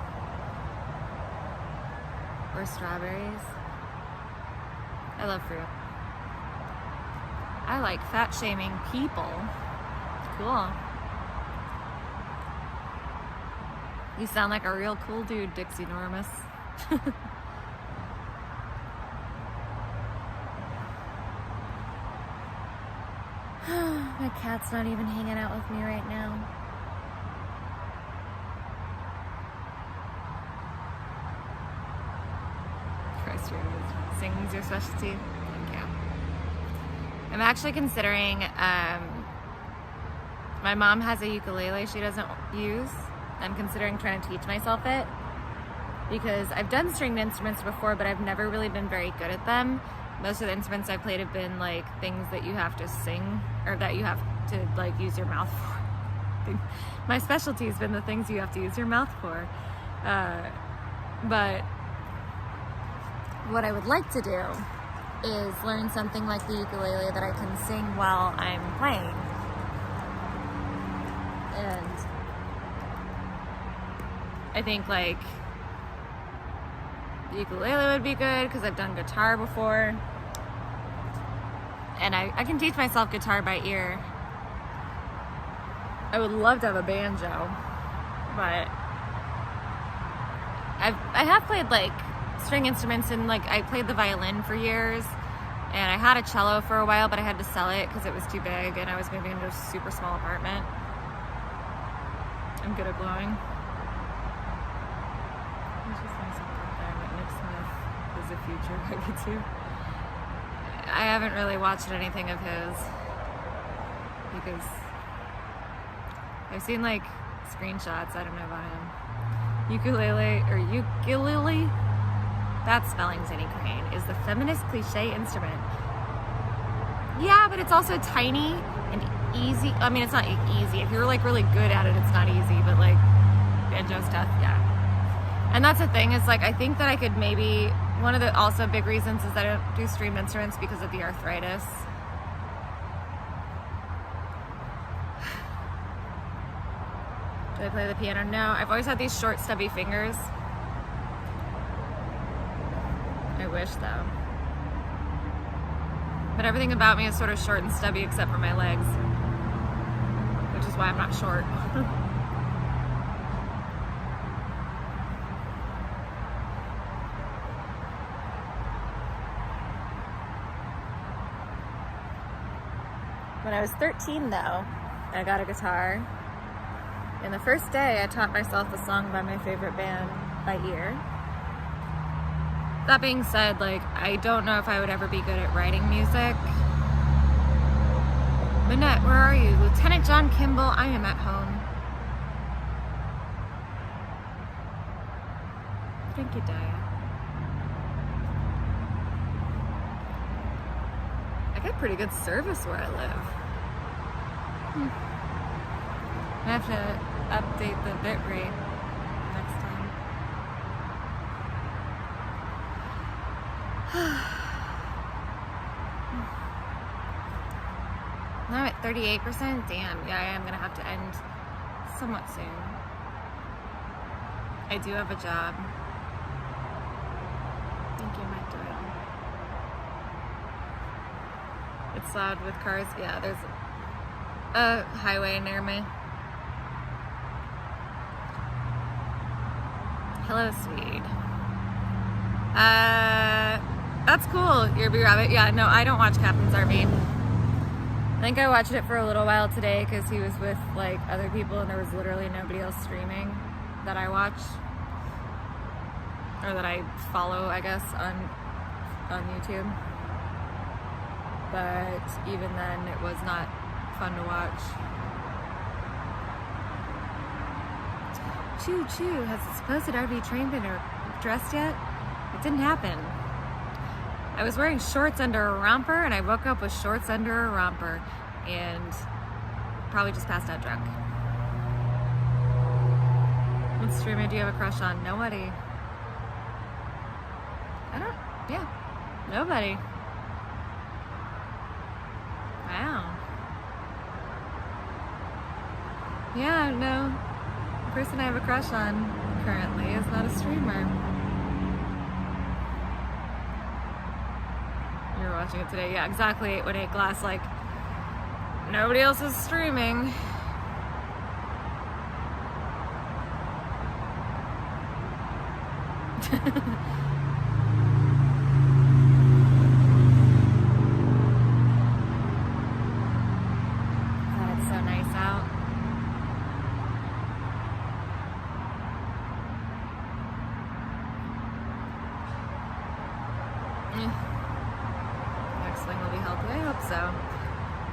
Or strawberries. I love fruit. I like fat shaming people. Cool. You sound like a real cool dude, Dixie Normus. My cat's not even hanging out with me right now. Christ, singing's your specialty? Thank you. I'm actually considering, my mom has a ukulele she doesn't use, I'm considering trying to teach myself it, because I've done stringed instruments before, but I've never really been very good at them. Most of the instruments I've played have been like things that you have to sing, or that you have to like use your mouth for. My specialty has been the things you have to use your mouth for. But what I would like to do is learn something like the ukulele that I can sing while I'm playing. And I think like the ukulele would be good because I've done guitar before. And I can teach myself guitar by ear. I would love to have a banjo, but I have played like string instruments, and like I played the violin for years, and I had a cello for a while, but I had to sell it because it was too big and I was moving into a super small apartment. I'm good at blowing. It's just nice up there. Nick Smith is a future baby too. I haven't really watched anything of his because I've seen like screenshots. I don't know about him. Ukulele, that spelling, Zinny Crane, is the feminist cliche instrument. Yeah, but it's also tiny and easy. I mean, it's not easy. If you're like really good at it, it's not easy, but like banjo stuff, yeah. And that's the thing, is like I think that I could maybe, one of the also big reasons is that I don't do stringed instruments because of the arthritis. Do I play the piano? No, I've always had these short, stubby fingers. I wish, though. But everything about me is sort of short and stubby except for my legs, which is why I'm not short. When I was 13, though, I got a guitar. And the first day, I taught myself a song by my favorite band by ear. That being said, like, I don't know if I would ever be good at writing music. Minette, where are you? Lieutenant John Kimball, I am at home. Thank you, Daya. I get pretty good service where I live. I have to update the bit rate next time. Now I'm at 38%. Damn, yeah, I am gonna have to end somewhat soon. I do have a job. Thank you, Mike Doyle. It's loud with cars. Yeah, there's a highway near me. Hello, Swede. That's cool, Yerby Rabbit. Yeah, no, I don't watch Captain's RV. I think I watched it for a little while today because he was with like other people and there was literally nobody else streaming that I watch or that I follow, I guess, on YouTube. But even then, it was not fun to watch. Choo choo, has the supposed RV train been dressed yet? It didn't happen. I was wearing shorts under a romper and I woke up with shorts under a romper and probably just passed out drunk. What streamer do you have a crush on? Nobody. Nobody. Wow. Yeah, no. The person I have a crush on currently is not a streamer. You're watching it today. Yeah, exactly. 818 Glass, like, nobody else is streaming.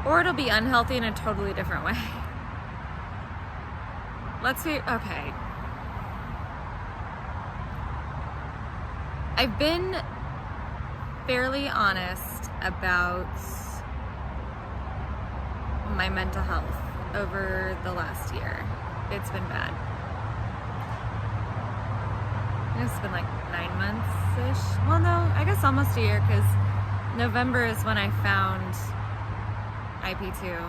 Or it'll be unhealthy in a totally different way. let's see, okay. I've been fairly honest about my mental health over the last year. It's been bad. It's been like 9 months-ish. Well, no, I guess almost a year, because November is when I found IP2.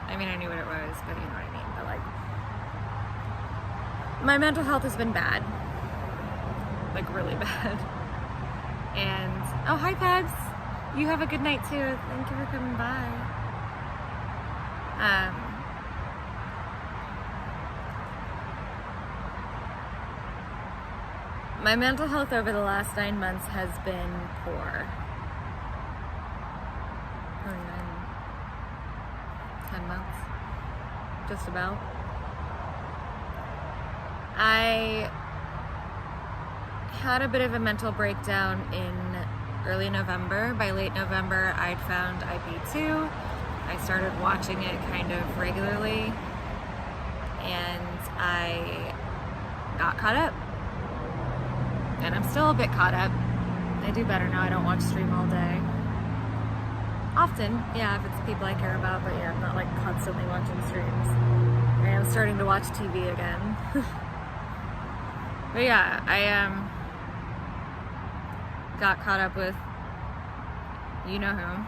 I mean, I knew what it was, but you know what I mean. But like, my mental health has been bad. Like, really bad. And, oh, hi, Pebs. You have a good night, too. Thank you for coming by. My mental health over the last 9 months has been poor. Or 10 months. Just about. I had a bit of a mental breakdown in early November. By late November, I'd found IP2. I started watching it kind of regularly, and I got caught up. And I'm still a bit caught up. I do better now. I don't watch stream all day. Often, yeah, if it's people I care about, but yeah, I'm not like constantly watching streams. I am starting to watch TV again. But yeah, I got caught up with you know who.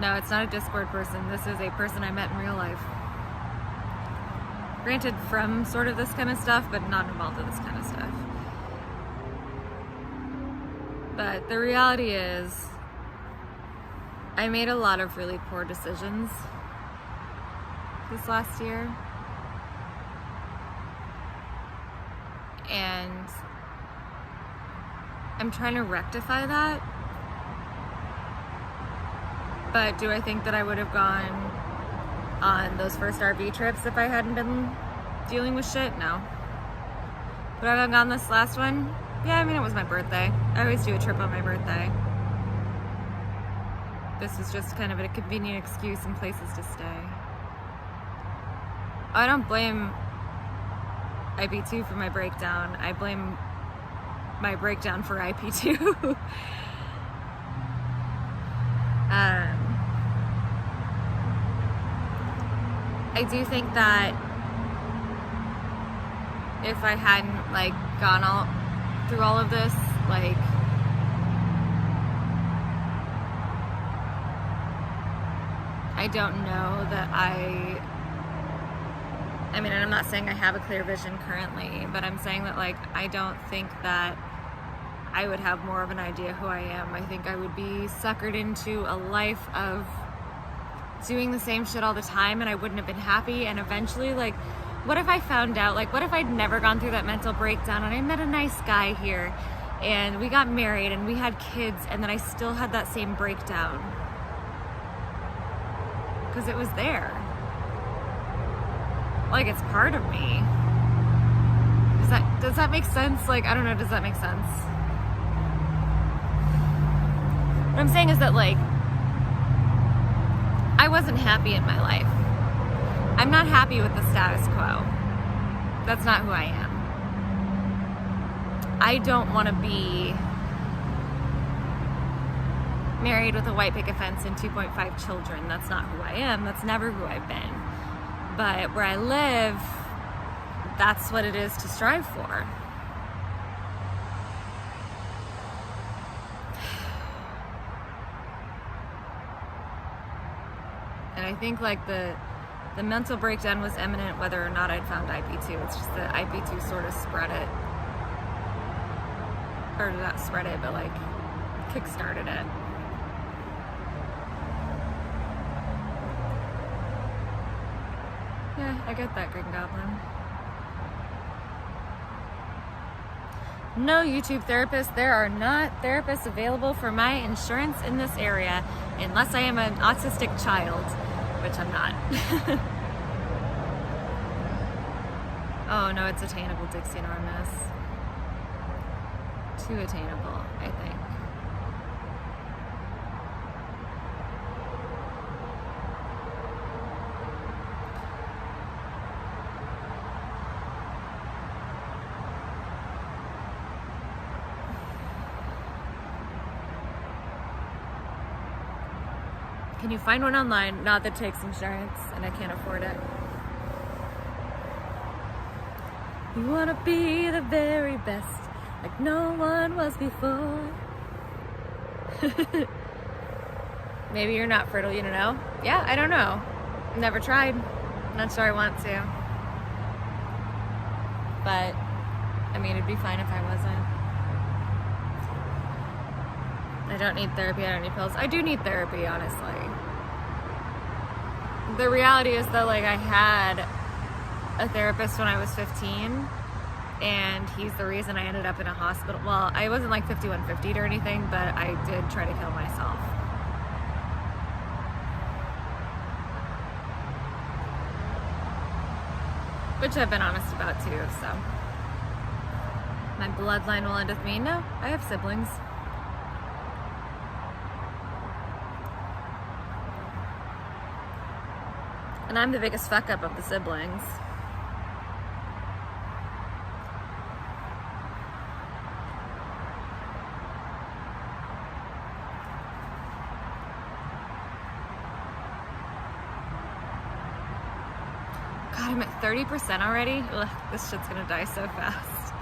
No, it's not a Discord person. This is a person I met in real life. Granted, from sort of this kind of stuff, but not involved in this kind of stuff. But the reality is, I made a lot of really poor decisions this last year. And I'm trying to rectify that. But do I think that I would have gone on those first RV trips if I hadn't been dealing with shit? No. Would I have gone this last one? Yeah, I mean, it was my birthday. I always do a trip on my birthday. This was just kind of a convenient excuse and places to stay. I don't blame IP2 for my breakdown. I blame my breakdown for IP2. I do think that if I hadn't like gone through all of this, like, I don't know that I mean, and I'm not saying I have a clear vision currently, but I'm saying that, like, I don't think that I would have more of an idea who I am. I think I would be suckered into a life of doing the same shit all the time, and I wouldn't have been happy. And eventually, like, what if I found out, like, what if I'd never gone through that mental breakdown and I met a nice guy here and we got married and we had kids, and then I still had that same breakdown? Because it was there. Like, it's part of me. Does that make sense? Like, I don't know, does that make sense? What I'm saying is that, like, I wasn't happy in my life. I'm not happy with the status quo. That's not who I am. I don't want to be married with a white picket fence and 2.5 children. That's not who I am. That's never who I've been. But where I live, that's what it is to strive for. And I think, like, the mental breakdown was imminent whether or not I'd found IP2. It's just that IP2 sort of spread it. Or not spread it, but, like, kick-started it. Yeah, I get that, Green Goblin. No YouTube therapist. There are not therapists available for my insurance in this area unless I am an autistic child, which I'm not. Oh no, it's attainable, Dixie Enormous. Too attainable, I think. Can you find one online? Not that takes insurance and I can't afford it. You wanna be the very best, like no one was before. Maybe you're not fertile, you don't know? Yeah, I don't know. Never tried. Not sure I want to. But, I mean, it'd be fine if I wasn't. I don't need therapy, I don't need pills. I do need therapy, honestly. The reality is though, like, I had a therapist when I was 15, and he's the reason I ended up in a hospital. Well, I wasn't like 5150 or anything, but I did try to kill myself. Which I've been honest about too, so. My bloodline will end with me. No, I have siblings. And I'm the biggest fuck up of the siblings. God, I'm at 30% already? Ugh, this shit's gonna die so fast.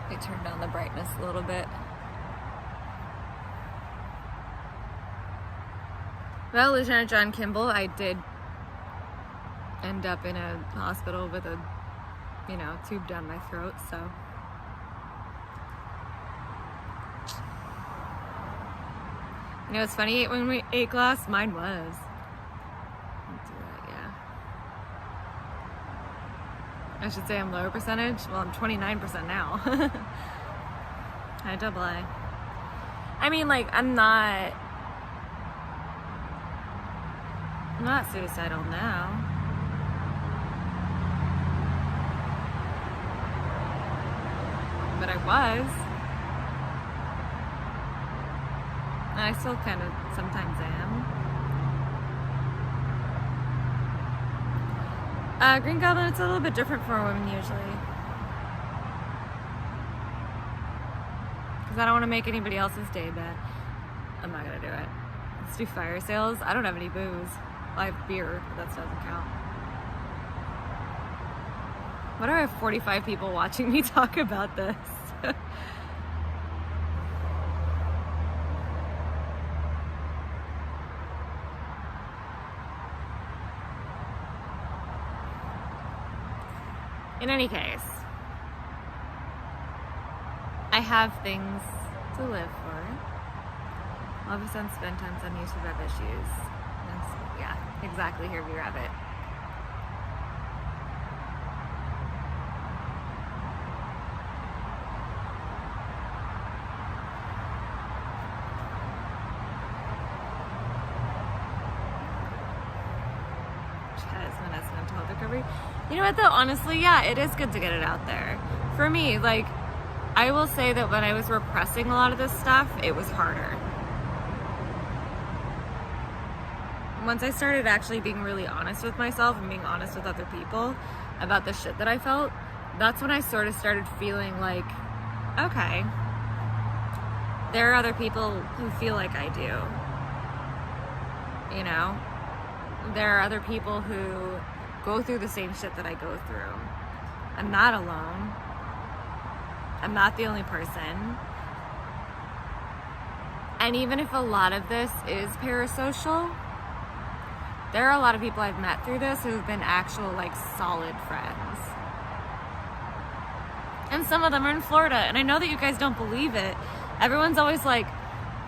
I turned down the brightness a little bit. Well, Lieutenant John Kimball, I did end up in a hospital with a, tube down my throat, so. You know, it's funny, when we ate glass, mine was. Let's do that, yeah. I should say I'm lower percentage. Well, I'm 29% now. I double A. I mean, like, I'm not suicidal now. But I was. And I still kind of sometimes am. Green Goblin, it's a little bit different for women usually. Because I don't want to make anybody else's day bad. I'm not going to do it. Let's do fire sales. I don't have any booze. I have beer, but that doesn't count. Why do I have 45 people watching me talk about this? In any case, I have things to live for. All of a sudden spend time on YouTube have issues. Yeah, exactly, here we have it. You know what though, honestly, yeah, it is good to get it out there. For me, like, I will say that when I was repressing a lot of this stuff, it was harder. Once I started actually being really honest with myself and being honest with other people about the shit that I felt, that's when I sort of started feeling like, okay, there are other people who feel like I do. You know? There are other people who go through the same shit that I go through. I'm not alone. I'm not the only person. And even if a lot of this is parasocial, there are a lot of people I've met through this who've been actual, like, solid friends. And some of them are in Florida, and I know that you guys don't believe it. Everyone's always like,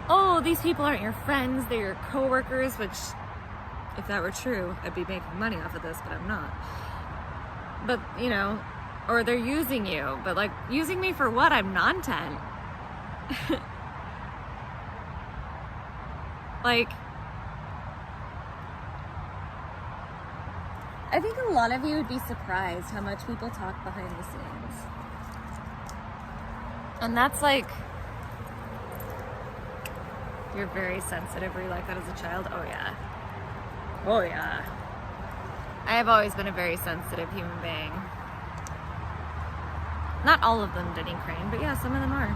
oh, these people aren't your friends, they're your coworkers, which, if that were true, I'd be making money off of this, but I'm not. But, you know, or they're using you, but, like, using me for what? I'm non-10. Like, I think a lot of you would be surprised how much people talk behind the scenes. And that's like, you're very sensitive. Were you like that as a child? Oh yeah. Oh yeah. I have always been a very sensitive human being. Not all of them Denny Crane, but yeah, some of them are.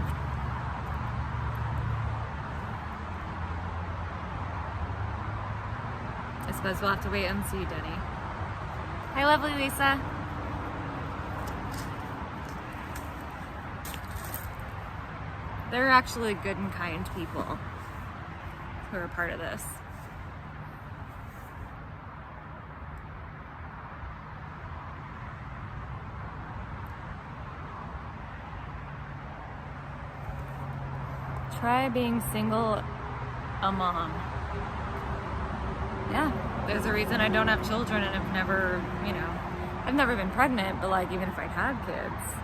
I suppose we'll have to wait and see, Denny. Hi, lovely Lisa. They're actually good and kind people who are part of this. Try being single a mom. Yeah, there's a reason I don't have children and I've never, you know, I've never been pregnant, but like even if I'd had kids,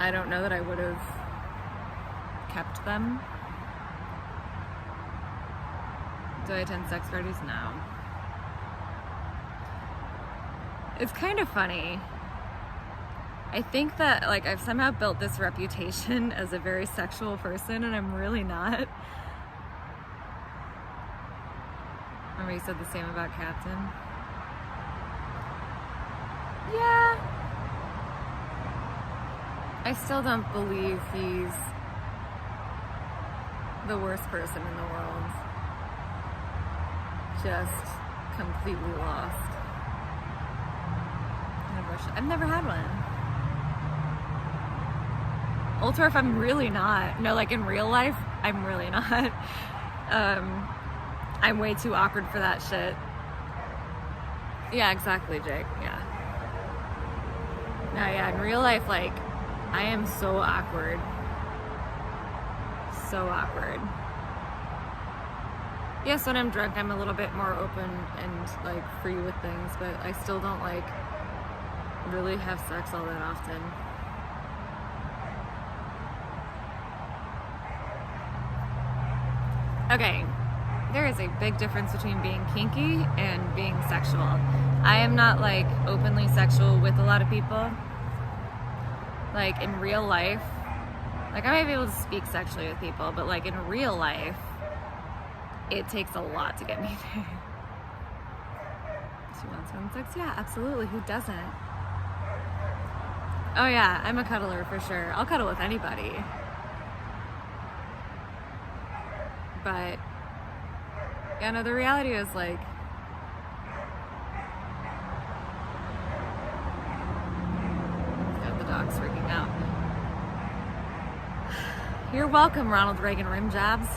I don't know that I would have kept them. Do I attend sex parties? No. It's kind of funny. I think that like I've somehow built this reputation as a very sexual person and I'm really not. Remember you said the same about Captain? Yeah. I still don't believe he's the worst person in the world. Just completely lost. I've never had one. Ultorf, I'm really not. No, like in real life, I'm really not. I'm way too awkward for that shit. Yeah, exactly, Jake. Yeah. No, yeah, in real life, like, I am so awkward. So awkward. Yes, when I'm drunk, I'm a little bit more open and, like, free with things, but I still don't, like, really have sex all that often. Okay, there is a big difference between being kinky and being sexual. I am not like openly sexual with a lot of people. Like in real life, like I might be able to speak sexually with people, but like in real life, it takes a lot to get me there. She wants phone sex? Yeah, absolutely. Who doesn't? Oh yeah, I'm a cuddler for sure. I'll cuddle with anybody. But, yeah, no, the reality is, like, the dog's freaking out. You're welcome, Ronald Reagan rim jobs.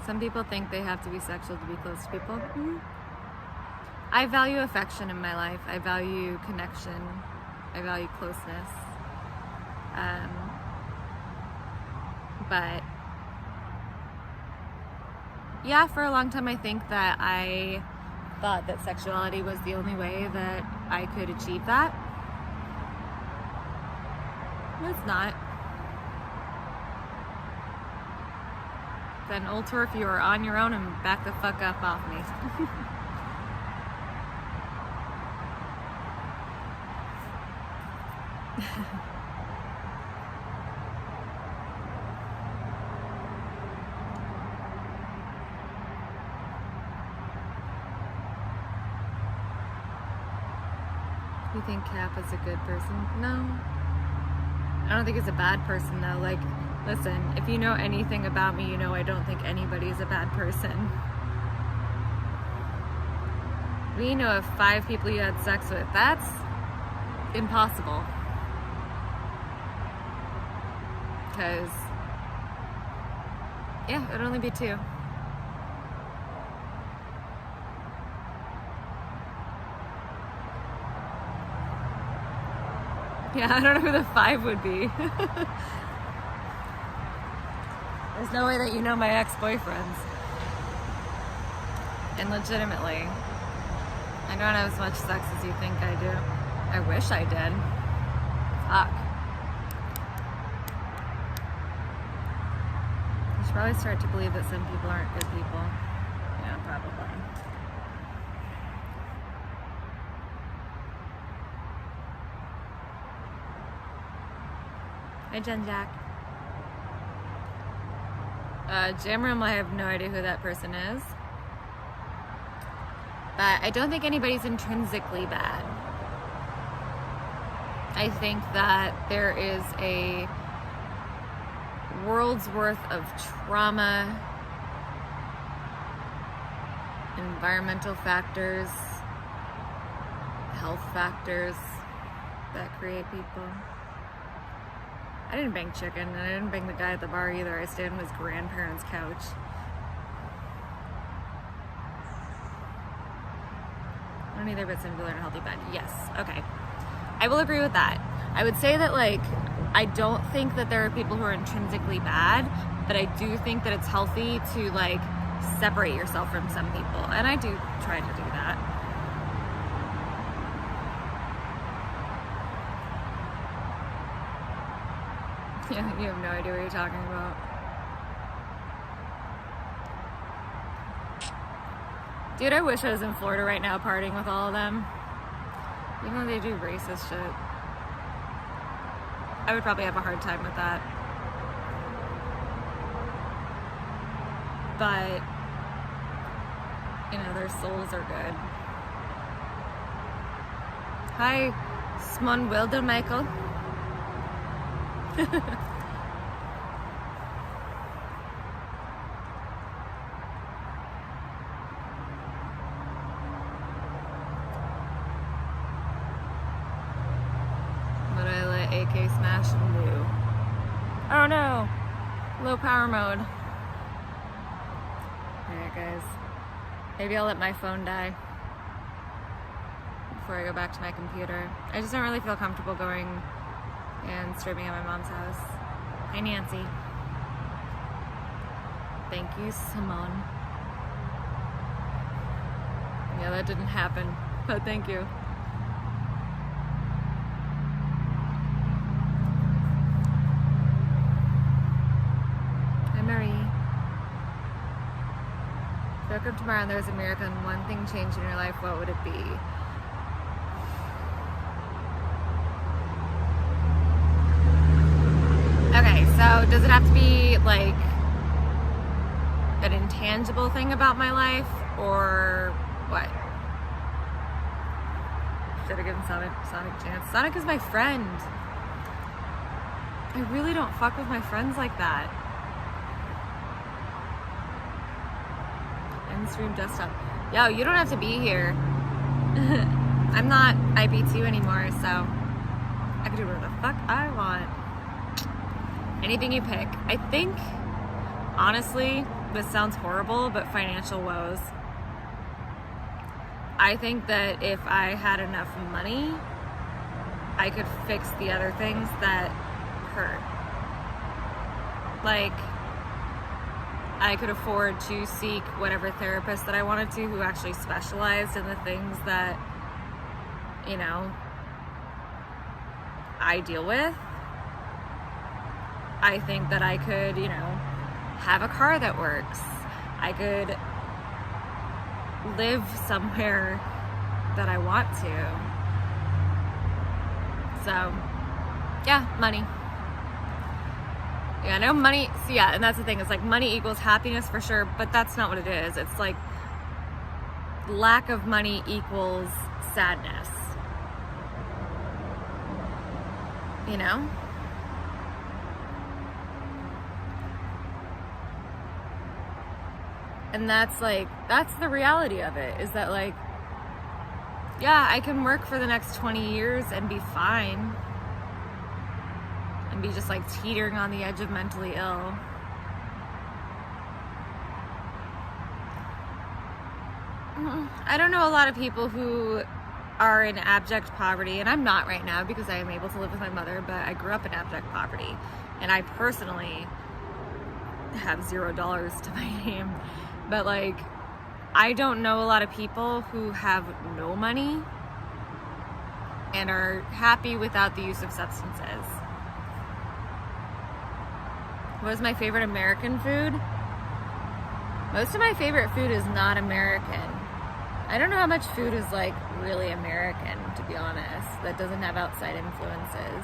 Some people think they have to be sexual to be close to people. Mm-hmm. I value affection in my life. I value connection. I value closeness. But yeah, for a long time I think that I thought that sexuality was the only way that I could achieve that. It's not. Then Ultorf, you are on your own and back the fuck up off me. You think Cap is a good person? No. I don't think he's a bad person though. Like, listen, if you know anything about me, you know I don't think anybody's a bad person. We know of 5 people you had sex with. That's impossible. Because, yeah, it'd only be 2. Yeah, I don't know who the 5 would be. There's no way that you know my ex-boyfriends. And legitimately, I don't have as much sex as you think I do. I wish I did. Fuck. You should probably start to believe that some people aren't good people. Yeah, probably. Hi, Jen Jack. Jamroom, I have no idea who that person is. But I don't think anybody's intrinsically bad. I think that there is a world's worth of trauma, environmental factors, health factors that create people. I didn't bang chicken, and I didn't bang the guy at the bar either. I stayed on his grandparents' couch. I don't either, but singular and healthy bed. Yes, okay. I will agree with that. I would say that, like, I don't think that there are people who are intrinsically bad, but I do think that it's healthy to, like, separate yourself from some people. And I do try to do that. Yeah, you have no idea what you're talking about. Dude, I wish I was in Florida right now partying with all of them. Even though they do racist shit. I would probably have a hard time with that. But, you know, their souls are good. Hi, Smon Wilder Michael. AK smash and do. Oh no! Low power mode. Alright guys. Maybe I'll let my phone die before I go back to my computer. I just don't really feel comfortable going and streaming at my mom's house. Hi Nancy. Thank you, Simone. Yeah, that didn't happen, but thank you. If you woke up tomorrow and there was a miracle and one thing changed in your life, what would it be? Okay, so does it have to be like an intangible thing about my life, or what? Should have given Sonic a chance. Sonic is my friend. I really don't fuck with my friends like that. Stream desktop. Yo, you don't have to be here. I'm not IP2 anymore, so I can do whatever the fuck I want. Anything you pick. I think, honestly, this sounds horrible, but financial woes. I think that if I had enough money, I could fix the other things that hurt. Like, I could afford to seek whatever therapist that I wanted to who actually specialized in the things that, you know, I deal with. I think that I could, you know, have a car that works. I could live somewhere that I want to. So, yeah, money. Yeah, no money. So yeah, and that's the thing. It's like money equals happiness for sure, but that's not what it is. It's like lack of money equals sadness. You know? And that's like, that's the reality of it, is that like, yeah, I can work for the next 20 years and be fine. And be just like teetering on the edge of mentally ill. I don't know a lot of people who are in abject poverty, and I'm not right now because I am able to live with my mother, but I grew up in abject poverty. And I personally have $0 to my name. But like, I don't know a lot of people who have no money and are happy without the use of substances. What is my favorite American food? Most of my favorite food is not American. I don't know how much food is like really American, to be honest, that doesn't have outside influences.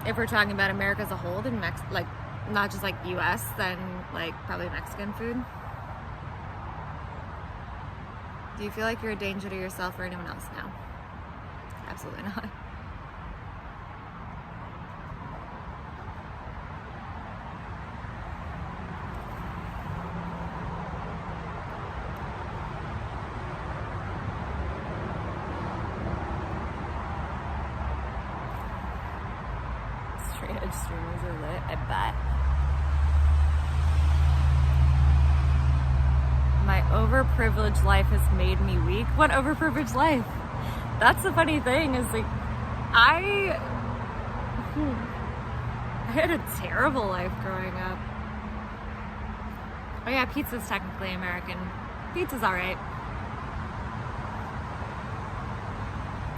If we're talking about America as a whole, then like not just like US, then like probably Mexican food. Do you feel like you're a danger to yourself or anyone else? No. Absolutely not. Straight edge streamers are lit, I bet. My overprivileged life has made me weak. What overprivileged life? That's the funny thing is like, I had a terrible life growing up. Oh yeah, pizza's technically American. Pizza's alright.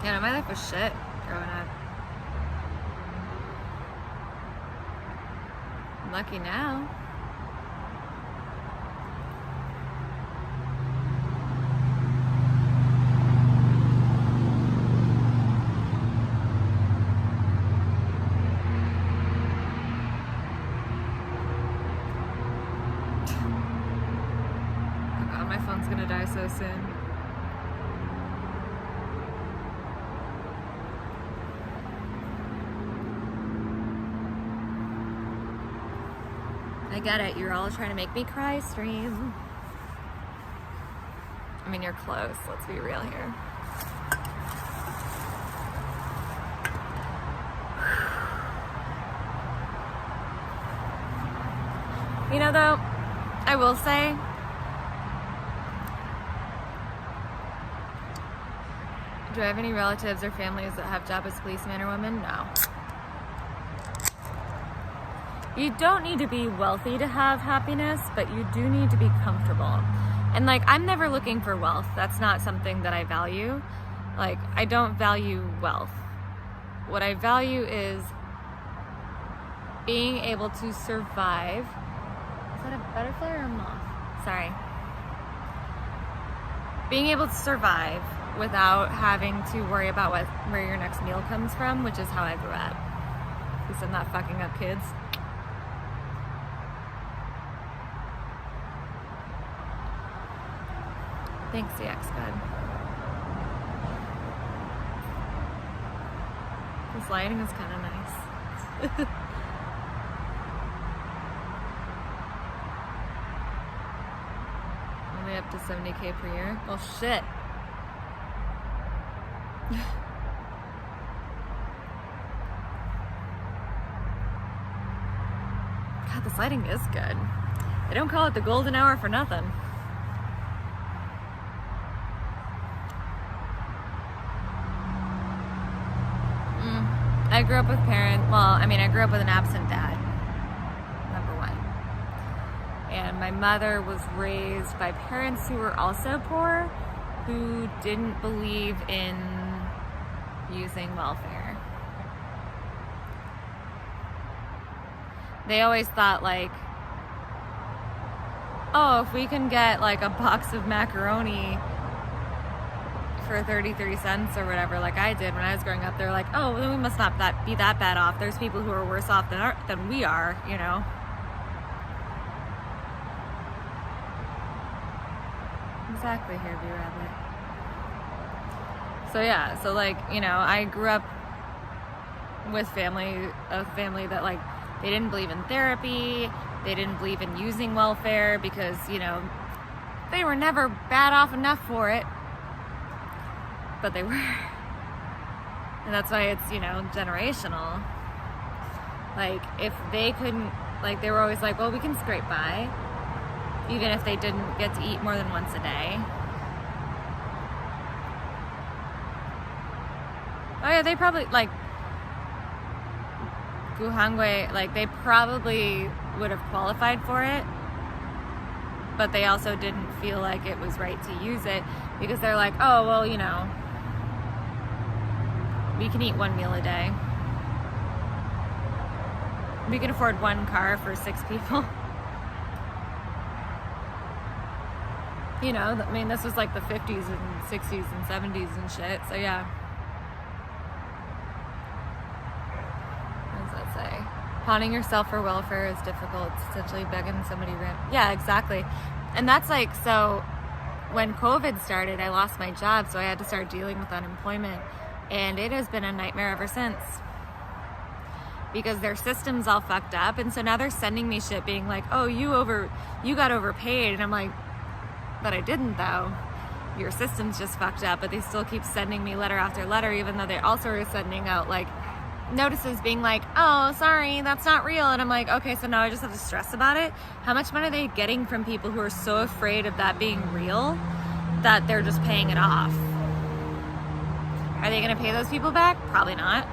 Yeah, no, my life was shit growing up. I'm lucky now. Gonna die so soon. I get it. You're all trying to make me cry, stream. I mean, you're close. Let's be real here. You know, though, I will say, do I have any relatives or families that have job as policemen or women? No. You don't need to be wealthy to have happiness, but you do need to be comfortable. And like, I'm never looking for wealth. That's not something that I value. Like, I don't value wealth. What I value is being able to survive. Is that a butterfly or a moth? Sorry. Being able to survive without having to worry about where your next meal comes from, which is how I grew up. At least I'm not fucking up kids. Thanks, CX. Good. This lighting is kind of nice. Only up to 70K per year? Well, shit. God, this lighting is good. They don't call it the golden hour for nothing. I grew up with I grew up with an absent dad, number one. And my mother was raised by parents who were also poor, who didn't believe in using welfare. They always thought like, oh, if we can get like a box of macaroni for 33 cents or whatever, like I did when I was growing up, they're like, oh, then we must not be that bad off. There's people who are worse off than we are, you know? Exactly, here, B Rabbit. So yeah, so like, you know, I grew up with a family that like, they didn't believe in therapy, they didn't believe in using welfare because, you know, they were never bad off enough for it. But they were. And that's why it's, you know, generational. Like, if they couldn't, like, they were always like, well, we can scrape by, even if they didn't get to eat more than once a day. Oh yeah, they probably, like, Guhangwe, like, they probably would have qualified for it, but they also didn't feel like it was right to use it because they're like, oh, well, you know, we can eat one meal a day. We can afford one car for 6 people. You know, I mean, this was like the 50s and 60s and 70s and shit, so yeah. What does that say? Pawning yourself for welfare is difficult. It's essentially begging somebody rent. Yeah, exactly. And that's like, so when COVID started, I lost my job, so I had to start dealing with unemployment. And it has been a nightmare ever since. Because their system's all fucked up. And so now they're sending me shit being like, oh, you got overpaid. And I'm like, but I didn't though. Your system's just fucked up. But they still keep sending me letter after letter, even though they also are sending out like notices being like, oh, sorry, that's not real. And I'm like, okay, so now I just have to stress about it. How much money are they getting from people who are so afraid of that being real that they're just paying it off? Are they going to pay those people back? Probably not.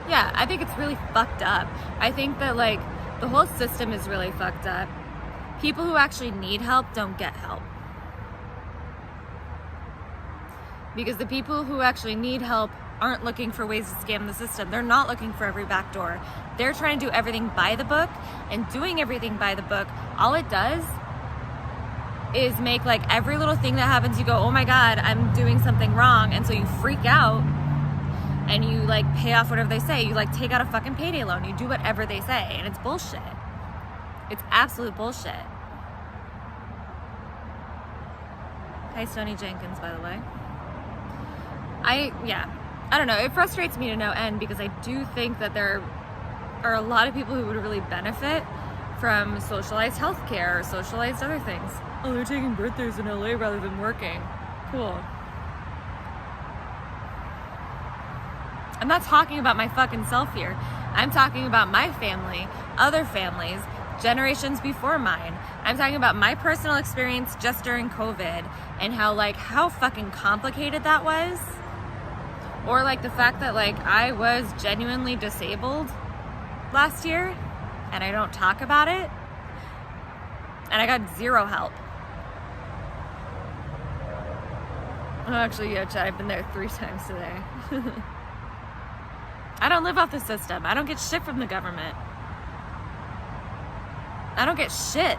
Yeah, I think it's really fucked up. I think that like the whole system is really fucked up. People who actually need help don't get help. Because the people who actually need help aren't looking for ways to scam the system. They're not looking for every back door. They're trying to do everything by the book, and doing everything by the book, all it does is make like every little thing that happens, you go, oh my God, I'm doing something wrong. And so you freak out and you like pay off whatever they say. You like take out a fucking payday loan. You do whatever they say, and it's bullshit. It's absolute bullshit. Hi, Stony Jenkins, by the way. I don't know. It frustrates me to no end because I do think that there are a lot of people who would really benefit from socialized healthcare or socialized other things. Oh, they're taking birthdays in LA rather than working. Cool. I'm not talking about my fucking self here. I'm talking about my family, other families, generations before mine. I'm talking about my personal experience just during COVID and how fucking complicated that was. Or like the fact that like I was genuinely disabled last year and I don't talk about it. And I got zero help. Oh, actually, yeah, Chad, I've been there 3 times today. I don't live off the system. I don't get shit from the government. I don't get shit.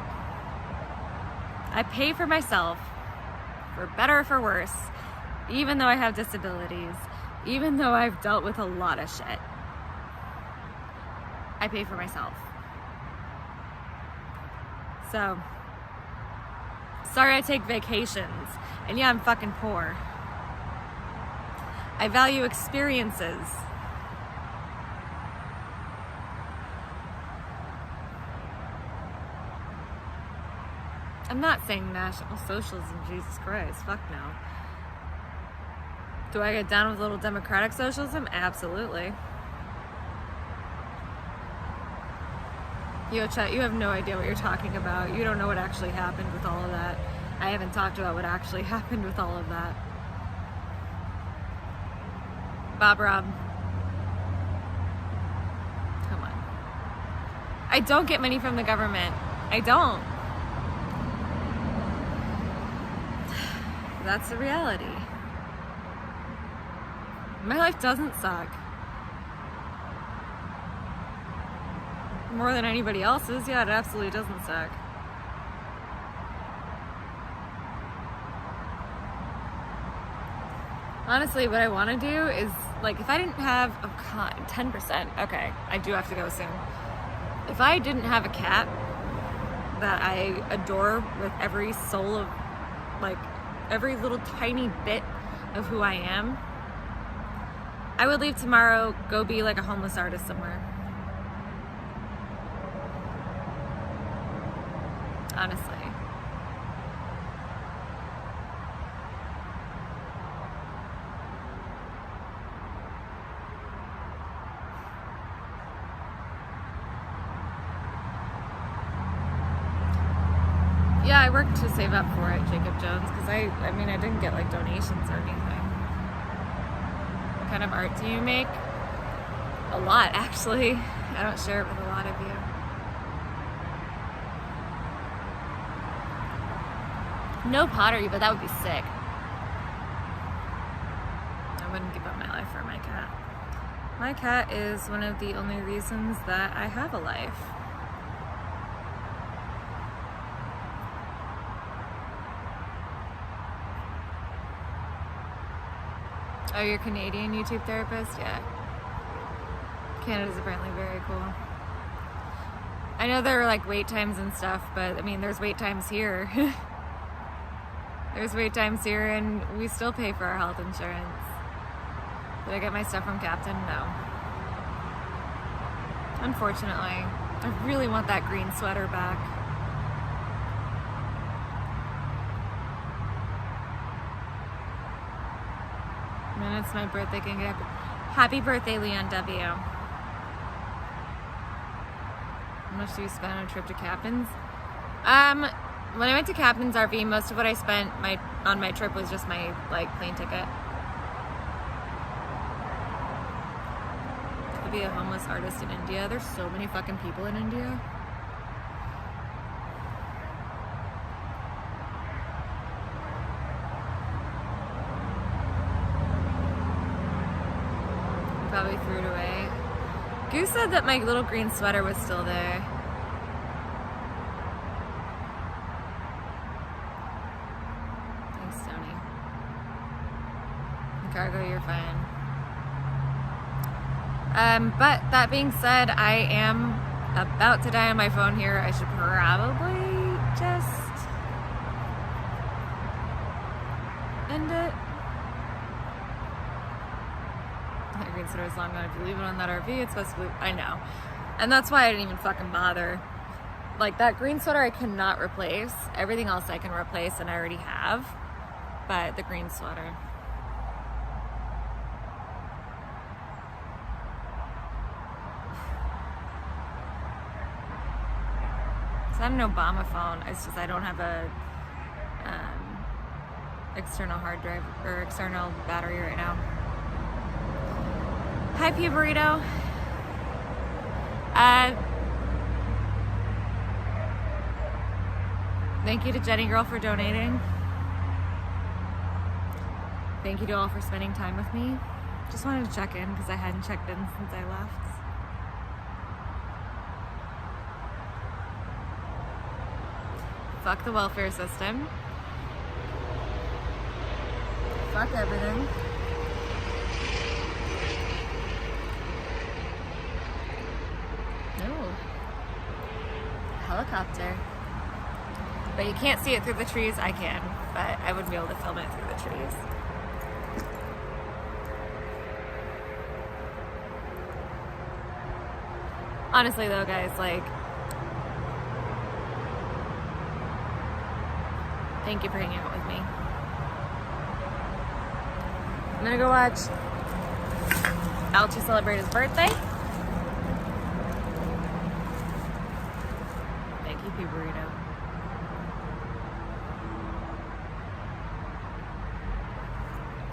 I pay for myself, for better or for worse, even though I have disabilities, even though I've dealt with a lot of shit. I pay for myself. So, sorry I take vacations. And yeah, I'm fucking poor. I value experiences. I'm not saying National Socialism, Jesus Christ, fuck no. Do I get down with a little democratic socialism? Absolutely. Yo, chat, you have no idea what you're talking about. You don't know what actually happened with all of that. I haven't talked about what actually happened with all of that. Bob Rob. Come on. I don't get money from the government. I don't. That's the reality. My life doesn't suck. More than anybody else's. Yeah, it absolutely doesn't suck. Honestly, what I want to do is, like, if I didn't have, 10%, okay, I do have to go soon. If I didn't have a cat that I adore with every soul of, like, every little tiny bit of who I am, I would leave tomorrow, go be like a homeless artist somewhere. Honestly. Yeah, I worked to save up for it, Jacob Jones, because I mean, I didn't get like donations or anything. What kind of art do you make? A lot, actually. I don't share it with a lot of you. No pottery, but that would be sick. I wouldn't give up my life for my cat. My cat is one of the only reasons that I have a life. Oh, you're a Canadian YouTube therapist? Yeah. Canada's apparently very cool. I know there are like wait times and stuff, but I mean, there's wait times here. There's wait times here, and we still pay for our health insurance. Did I get my stuff from Captain? No. Unfortunately. I really want that green sweater back. And it's my birthday. Can get happy birthday, Leon W. How much do you spend on a trip to Captain's? When I went to Captain's RV, most of what I spent on my trip was just my plane ticket. To be a homeless artist in India. There's so many fucking people in India. Probably threw it away. Goose said that my little green sweater was still there. Thanks, Tony. Cargo, you're fine. But that being said, I am about to die on my phone here. I should probably just end it. That green sweater is long gone. If you leave it on that RV, it's supposed to be, I know. And that's why I didn't even fucking bother. Like, that green sweater I cannot replace. Everything else I can replace, and I already have. But the green sweater. It's not an Obama phone. It's just I don't have a external hard drive or external battery right now. Hi, P Burrito. Thank you to Jenny Girl for donating. Thank you to all for spending time with me. Just wanted to check in because I hadn't checked in since I left. Fuck the welfare system. Fuck everything. No. Helicopter. But you can't see it through the trees. I can, but I wouldn't be able to film it through the trees. Honestly though, guys, like, thank you for hanging out with me. I'm gonna go watch Alchi celebrate his birthday. Thank you, P Burrito.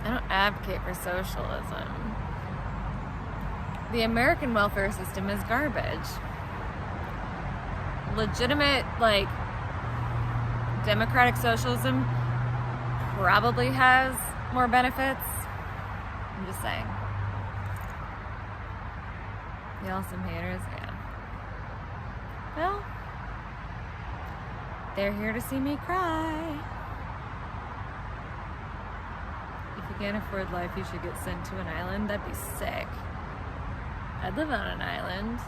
I don't advocate for socialism. The American welfare system is garbage. Legitimate, like, democratic socialism probably has more benefits. I'm just saying. Y'all some haters? Yeah. Well, they're here to see me cry. If you can't afford life, you should get sent to an island. That'd be sick. I'd live on an island.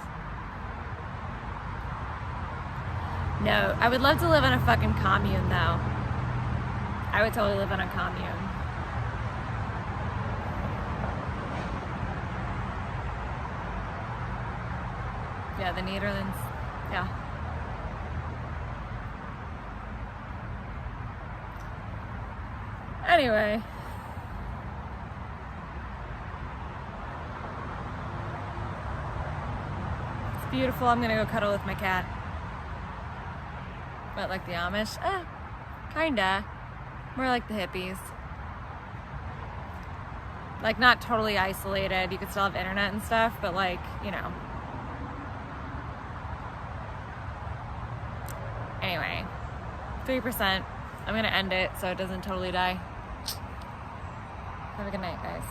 No, I would love to live on a fucking commune, though. I would totally live on a commune. Yeah, the Netherlands. Yeah. Anyway. It's beautiful. I'm gonna go cuddle with my cat. What, like the Amish? Kinda. More like the hippies. Like, not totally isolated. You could still have internet and stuff, but like, you know. Anyway. 3%. I'm gonna end it so it doesn't totally die. Have a good night, guys.